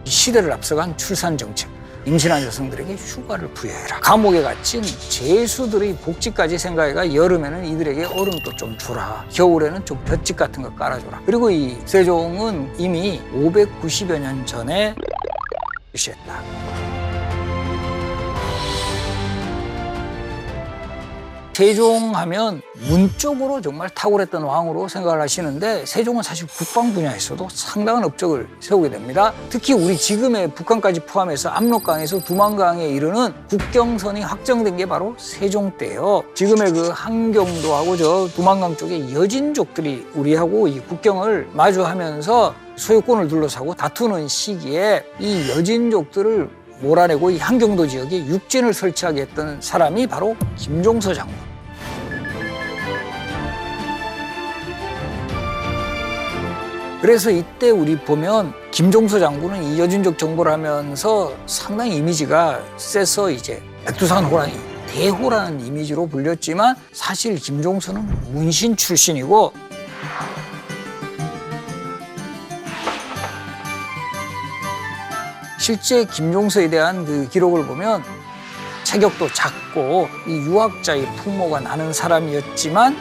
시대를 앞서간 출산 정책. 임신한 여성들에게 휴가를 부여해라. 감옥에 갇힌 죄수들의 복지까지 생각해가 여름에는 이들에게 얼음도 좀 주라. 겨울에는 좀 볏짚 같은 거 깔아줘라. 그리고 이 세종은 이미 590여 년 전에 실시했다. 세종하면 문적으로 정말 탁월했던 왕으로 생각을 하시는데 세종은 사실 국방 분야에서도 상당한 업적을 세우게 됩니다. 특히 우리 지금의 북한까지 포함해서 압록강에서 두만강에 이르는 국경선이 확정된 게 바로 세종 때예요. 지금의 그 한경도하고 저 두만강 쪽에 여진족들이 우리하고 이 국경을 마주하면서 소유권을 둘러싸고 다투는 시기에 이 여진족들을 몰아내고 이 한경도 지역에 육진을 설치하게 했던 사람이 바로 김종서 장군. 그래서 이때 우리 보면 김종서 장군은 이 여진족 정보를 하면서 상당히 이미지가 세서 이제 백두산 호랑이, 대호라는 이미지로 불렸지만 사실 김종서는 문신 출신이고 실제 김종서에 대한 그 기록을 보면 체격도 작고 이 유학자의 풍모가 나는 사람이었지만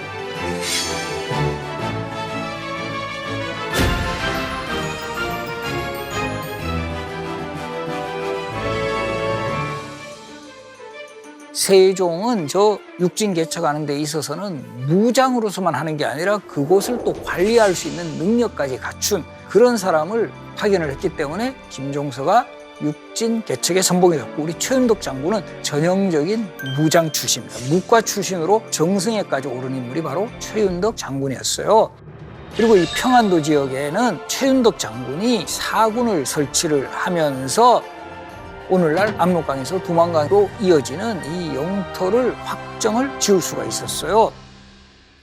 세종은 저 육진 개척하는 데 있어서는 무장으로서만 하는 게 아니라 그곳을 또 관리할 수 있는 능력까지 갖춘 그런 사람을 파견을 했기 때문에 김종서가 육진 개척에 선봉해졌고 우리 최윤덕 장군은 전형적인 무장 출신입니다. 무과 출신으로 정승에까지 오른 인물이 바로 최윤덕 장군이었어요. 그리고 이 평안도 지역에는 최윤덕 장군이 사군을 설치를 하면서 오늘날 압록강에서 두만강으로 이어지는 이 영토를 확정을 지을 수가 있었어요.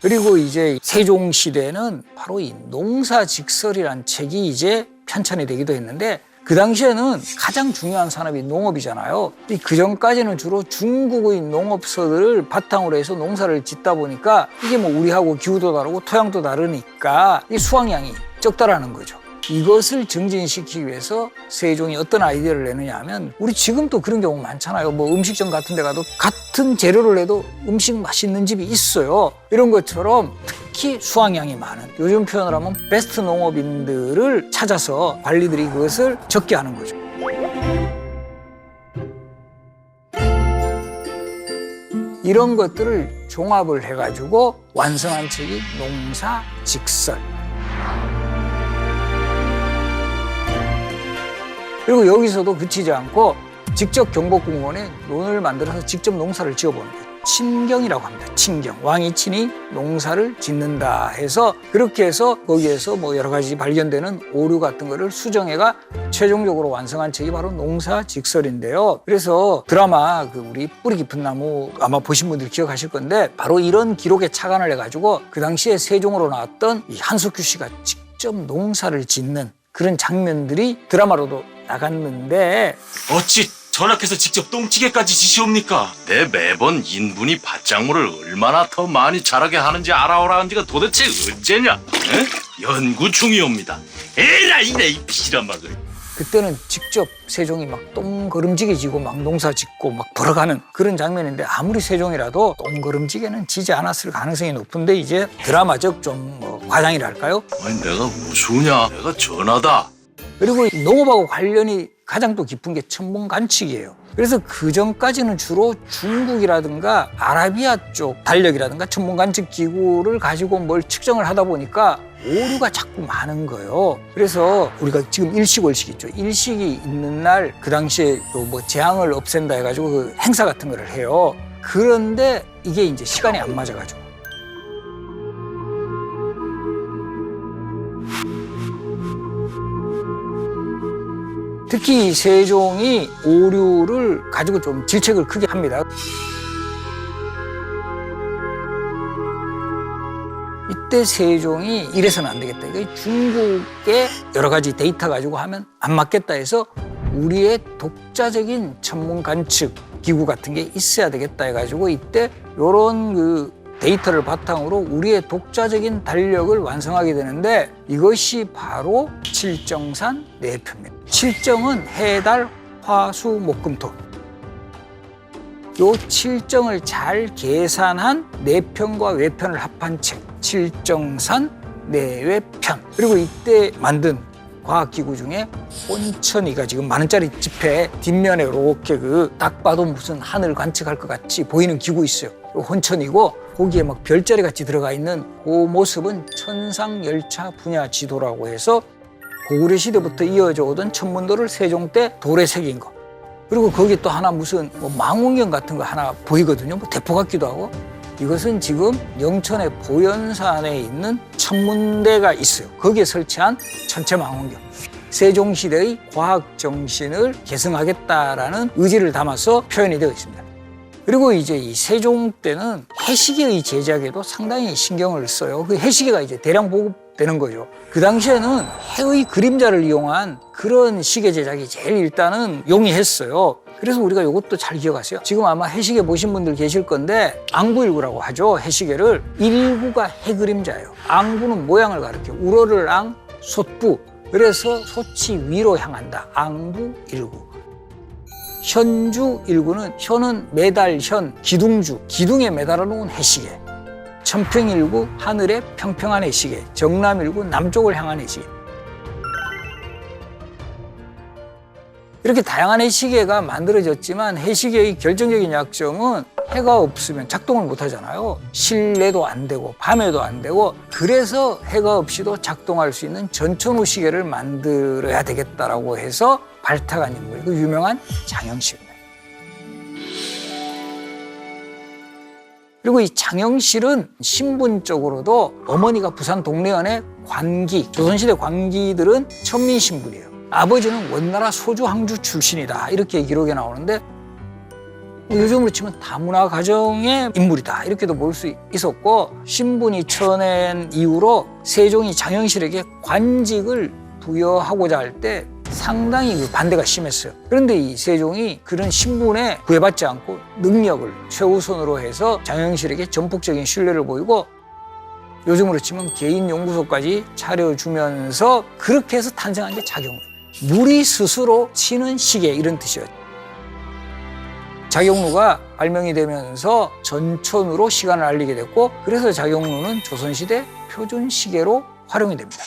그리고 이제 세종시대에는 바로 이 농사직설이란 책이 이제 편찬이 되기도 했는데 그 당시에는 가장 중요한 산업이 농업이잖아요. 그 전까지는 주로 중국의 농업소들을 바탕으로 해서 농사를 짓다 보니까 이게 뭐 우리하고 기후도 다르고 토양도 다르니까 이 수확량이 적다라는 거죠. 이것을 증진시키기 위해서 세종이 어떤 아이디어를 내느냐 하면 우리 지금도 그런 경우 많잖아요. 뭐 음식점 같은 데 가도 같은 재료를 내도 음식 맛있는 집이 있어요. 이런 것처럼 특히 수확량이 많은 요즘 표현을 하면 베스트 농업인들을 찾아서 관리들이 그것을 적게 하는 거죠. 이런 것들을 종합을 해가지고 완성한 책이 농사직설. 그리고 여기서도 그치지 않고 직접 경복궁원에 논을 만들어서 직접 농사를 지어보는 거예요. 친경이라고 합니다. 친경. 왕이 친히 농사를 짓는다 해서 그렇게 해서 거기에서 뭐 여러 가지 발견되는 오류 같은 거를 수정해가 최종적으로 완성한 책이 바로 농사직설인데요. 그래서 드라마 그 우리 뿌리 깊은 나무 아마 보신 분들 기억하실 건데 바로 이런 기록에 착안을 해가지고 그 당시에 세종으로 나왔던 이 한석규 씨가 직접 농사를 짓는 그런 장면들이 드라마로도 나갔는데 어찌 전하께서 직접 똥찌개까지 지시옵니까? 내 매번 인분이 밭작물을 얼마나 더 많이 자라게 하는지 알아오라 한 지가 도대체 어째냐? 에? 연구 중이옵니다. 에라 이래 이 피라막을. 그때는 직접 세종이 막 똥걸음지게 지고 막 농사 짓고 막 벌어가는 그런 장면인데 아무리 세종이라도 똥걸음지게는 지지 않았을 가능성이 높은데 이제 드라마적 좀 뭐 과장이랄까요? 아니 내가 우수냐? 내가 전하다. 그리고 이 농업하고 관련이 가장 또 깊은 게 천문관측이에요. 그래서 그 전까지는 주로 중국이라든가 아라비아 쪽 달력이라든가 천문관측 기구를 가지고 뭘 측정을 하다 보니까 오류가 자꾸 많은 거예요. 그래서 우리가 지금 일식월식 있죠. 일식이 있는 날 그 당시에 또 뭐 재앙을 없앤다 해가지고 그 행사 같은 거를 해요. 그런데 이게 이제 시간이 안 맞아가지고. 특히 세종이 오류를 가지고 좀 질책을 크게 합니다. 이때 세종이 이래서는 안 되겠다. 이거 중국의 여러 가지 데이터 가지고 하면 안 맞겠다 해서 우리의 독자적인 천문 관측 기구 같은 게 있어야 되겠다 해가지고 이때 이런 그 데이터를 바탕으로 우리의 독자적인 달력을 완성하게 되는데 이것이 바로 칠정산 내표입니다. 칠정은 해, 달, 화, 수, 목, 금, 토. 요 칠정을 잘 계산한 내편과 외편을 합한 책, 칠정산 내외편. 그리고 이때 만든 과학기구 중에 혼천이가 지금 만원짜리 지폐 뒷면에 이렇게 그 딱 봐도 무슨 하늘 관측할 것 같이 보이는 기구 있어요. 혼천이고 거기에 막 별자리 같이 들어가 있는 그 모습은 천상열차 분야 지도라고 해서 고구려 시대부터 이어져 오던 천문도를 세종 때 돌에 새긴 거. 그리고 거기 또 하나 무슨 뭐 망원경 같은 거 하나 보이거든요. 뭐 대포 같기도 하고. 이것은 지금 영천의 보현산에 있는 천문대가 있어요. 거기에 설치한 천체 망원경. 세종시대의 과학정신을 계승하겠다라는 의지를 담아서 표현이 되어 있습니다. 그리고 이제 이 세종 때는 해시계의 제작에도 상당히 신경을 써요. 그 해시계가 이제 대량 보급되는 거죠. 그 당시에는 해의 그림자를 이용한 그런 시계 제작이 제일 일단은 용이했어요. 그래서 우리가 이것도 잘 기억하세요. 지금 아마 해시계 보신 분들 계실 건데 앙부일구라고 하죠. 해시계를. 일구가 해그림자예요. 앙부는 모양을 가리켜. 우러를 앙, 솥부. 그래서 솥이 위로 향한다. 앙부일구. 현주일구는 현은 매달현, 기둥주, 기둥에 매달아 놓은 해시계. 천평일구 하늘의 평평한 해시계. 정남일구 남쪽을 향한 해시계. 이렇게 다양한 해시계가 만들어졌지만 해시계의 결정적인 약점은 해가 없으면 작동을 못 하잖아요. 실내도 안 되고 밤에도 안 되고 그래서 해가 없이도 작동할 수 있는 전천후 시계를 만들어야 되겠다라고 해서 발탁한 인물, 그 유명한 장영실입니다. 그리고 이 장영실은 신분적으로도 어머니가 부산 동래안의 관기, 조선시대 관기들은 천민 신분이에요. 아버지는 원나라 소주 항주 출신이다 이렇게 기록에 나오는데 요즘으로 치면 다문화 가정의 인물이다 이렇게도 볼 수 있었고 신분이 쳐낸 이후로 세종이 장영실에게 관직을 부여하고자 할 때 상당히 그 반대가 심했어요. 그런데 이 세종이 그런 신분에 구애받지 않고 능력을 최우선으로 해서 장영실에게 전폭적인 신뢰를 보이고 요즘으로 치면 개인 연구소까지 차려주면서 그렇게 해서 탄생한 게 자경루. 물이 스스로 치는 시계 이런 뜻이에요. 자경루가 발명이 되면서 전천으로 시간을 알리게 됐고 그래서 자경루는 조선시대 표준 시계로 활용이 됩니다.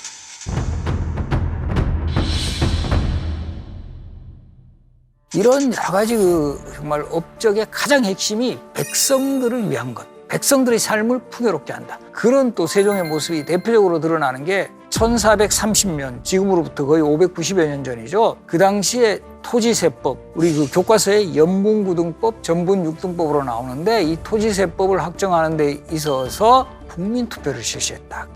이런 여러 가지 정말 업적의 가장 핵심이 백성들을 위한 것, 백성들의 삶을 풍요롭게 한다. 그런 또 세종의 모습이 대표적으로 드러나는 게 1430년, 지금으로부터 거의 590여 년 전이죠. 그 당시에 토지세법, 우리 그 교과서에 연분구등법, 전분육등법으로 나오는데 이 토지세법을 확정하는 데 있어서 국민투표를 실시했다.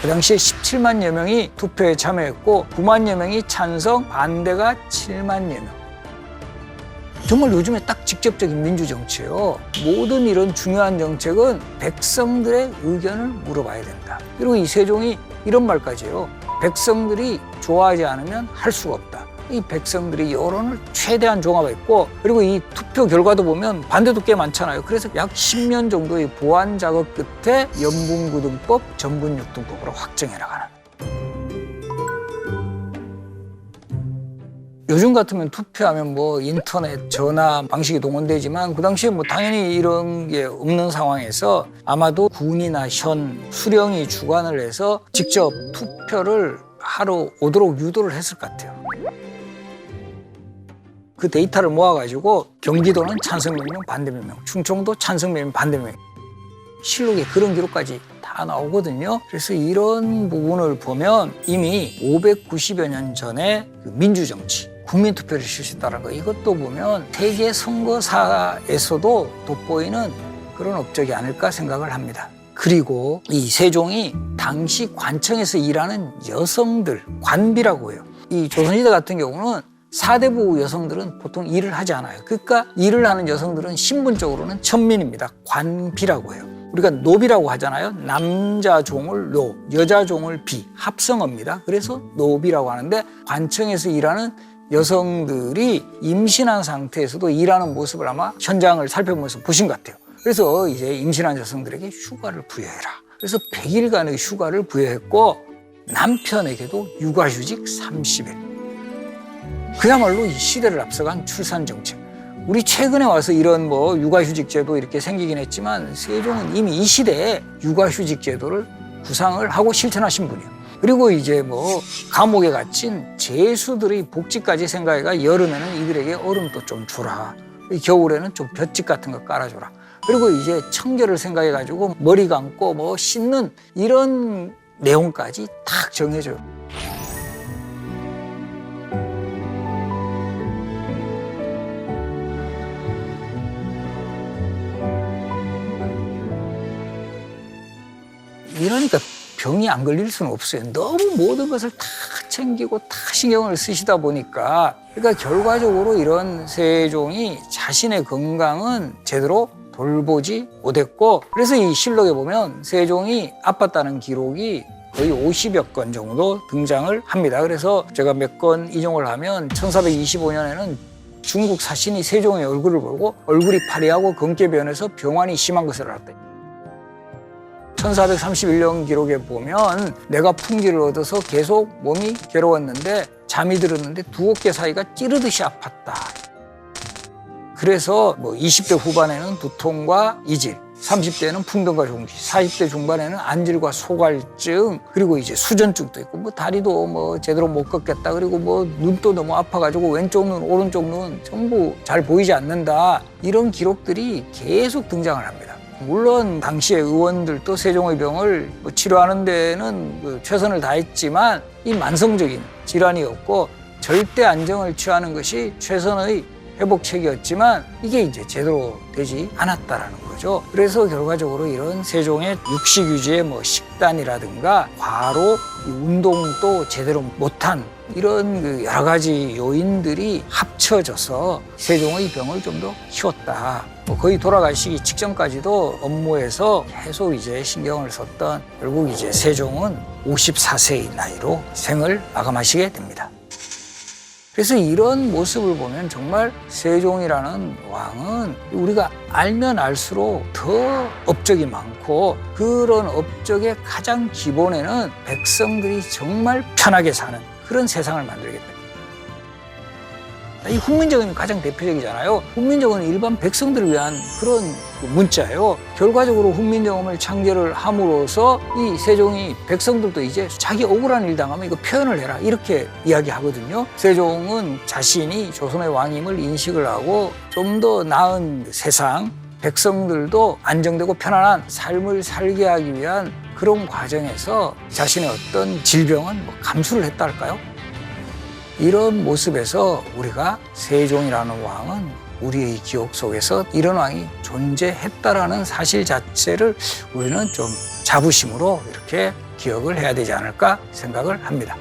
그 당시에 17만여 명이 투표에 참여했고 9만여 명이 찬성, 반대가 7만여 명. 정말 요즘에 딱 직접적인 민주정치예요. 모든 이런 중요한 정책은 백성들의 의견을 물어봐야 된다. 그리고 이 세종이 이런 말까지 해요. 백성들이 좋아하지 않으면 할 수가 없다. 이 백성들이 여론을 최대한 종합했고 그리고 이 투표 결과도 보면 반대도 꽤 많잖아요. 그래서 약 10년 정도의 보완 작업 끝에 연분구등법, 전분육등법으로 확정해 나가는. 요즘 같으면 투표하면 뭐 인터넷, 전화 방식이 동원되지만 그 당시에 뭐 당연히 이런 게 없는 상황에서 아마도 군이나 현, 수령이 주관을 해서 직접 투표를 하러 오도록 유도를 했을 것 같아요. 그 데이터를 모아가지고 경기도는 찬성 몇 명, 반대 몇 명, 충청도 찬성 몇 명, 반대 몇 명. 실록에 그런 기록까지 다 나오거든요. 그래서 이런 부분을 보면 이미 590여 년 전에 그 민주정치, 국민투표를 실시했다는 거 이것도 보면 세계 선거사에서도 돋보이는 그런 업적이 아닐까 생각을 합니다. 그리고 이 세종이 당시 관청에서 일하는 여성들, 관비라고 해요. 이 조선시대 같은 경우는 사대부 여성들은 보통 일을 하지 않아요. 그러니까 일을 하는 여성들은 신분적으로는 천민입니다. 관비라고 해요. 우리가 노비라고 하잖아요. 남자 종을 노, 여자 종을 비, 합성어입니다. 그래서 노비라고 하는데 관청에서 일하는 여성들이 임신한 상태에서도 일하는 모습을 아마 현장을 살펴보면서 보신 것 같아요. 그래서 이제 임신한 여성들에게 휴가를 부여해라. 그래서 100일간의 휴가를 부여했고 남편에게도 육아휴직 30일. 그야말로 이 시대를 앞서간 출산정책. 우리 최근에 와서 이런 뭐 육아휴직 제도 이렇게 생기긴 했지만 세종은 이미 이 시대에 육아휴직 제도를 구상을 하고 실천하신 분이에요. 그리고 이제 뭐 감옥에 갇힌 죄수들의 복지까지 생각해가 여름에는 이들에게 얼음도 좀 주라. 겨울에는 좀 볏짚 같은 거 깔아줘라. 그리고 이제 청결을 생각해가지고 머리 감고 뭐 씻는 이런 내용까지 딱 정해줘요. 이러니까 병이 안 걸릴 수는 없어요. 너무 모든 것을 다 챙기고 다 신경을 쓰시다 보니까 그러니까 결과적으로 이런 세종이 자신의 건강은 제대로 돌보지 못했고 그래서 이 실록에 보면 세종이 아팠다는 기록이 거의 50여 건 정도 등장을 합니다. 그래서 제가 몇 건 인용을 하면 1425년에는 중국 사신이 세종의 얼굴을 보고 얼굴이 파리하고 검게 변해서 병환이 심한 것을 알았다. 1431년 기록에 보면 내가 풍기를 얻어서 계속 몸이 괴로웠는데 잠이 들었는데 두 어깨 사이가 찌르듯이 아팠다. 그래서 뭐 20대 후반에는 두통과 이질, 30대는 풍등과 종지, 40대 중반에는 안질과 소갈증, 그리고 이제 수전증도 있고 뭐 다리도 뭐 제대로 못 걷겠다. 그리고 뭐 눈도 너무 아파가지고 왼쪽 눈, 오른쪽 눈 전부 잘 보이지 않는다. 이런 기록들이 계속 등장을 합니다. 물론 당시의 의원들도 세종의 병을 치료하는 데는 최선을 다했지만 이 만성적인 질환이었고 절대 안정을 취하는 것이 최선의 회복책이었지만 이게 이제 제대로 되지 않았다라는 거죠. 그래서 결과적으로 이런 세종의 육식 유지의 뭐 식단이라든가 과로, 운동도 제대로 못한 이런 그 여러 가지 요인들이 합쳐져서 세종의 병을 좀 더 키웠다. 뭐 거의 돌아가시기 직전까지도 업무에서 계속 이제 신경을 썼던 결국 이제 세종은 54세의 나이로 생을 마감하시게 됩니다. 그래서 이런 모습을 보면 정말 세종이라는 왕은 우리가 알면 알수록 더 업적이 많고 그런 업적의 가장 기본에는 백성들이 정말 편하게 사는 그런 세상을 만들겠다. 이 훈민정음이 가장 대표적이잖아요. 훈민정음은 일반 백성들을 위한 그런 문자예요. 결과적으로 훈민정음을 창제를 함으로써 이 세종이 백성들도 이제 자기 억울한 일 당하면 이거 표현을 해라 이렇게 이야기하거든요. 세종은 자신이 조선의 왕임을 인식을 하고 좀 더 나은 세상, 백성들도 안정되고 편안한 삶을 살게 하기 위한 그런 과정에서 자신의 어떤 질병은 뭐 감수를 했다 할까요? 이런 모습에서 우리가 세종이라는 왕은 우리의 기억 속에서 이런 왕이 존재했다라는 사실 자체를 우리는 좀 자부심으로 이렇게 기억을 해야 되지 않을까 생각을 합니다.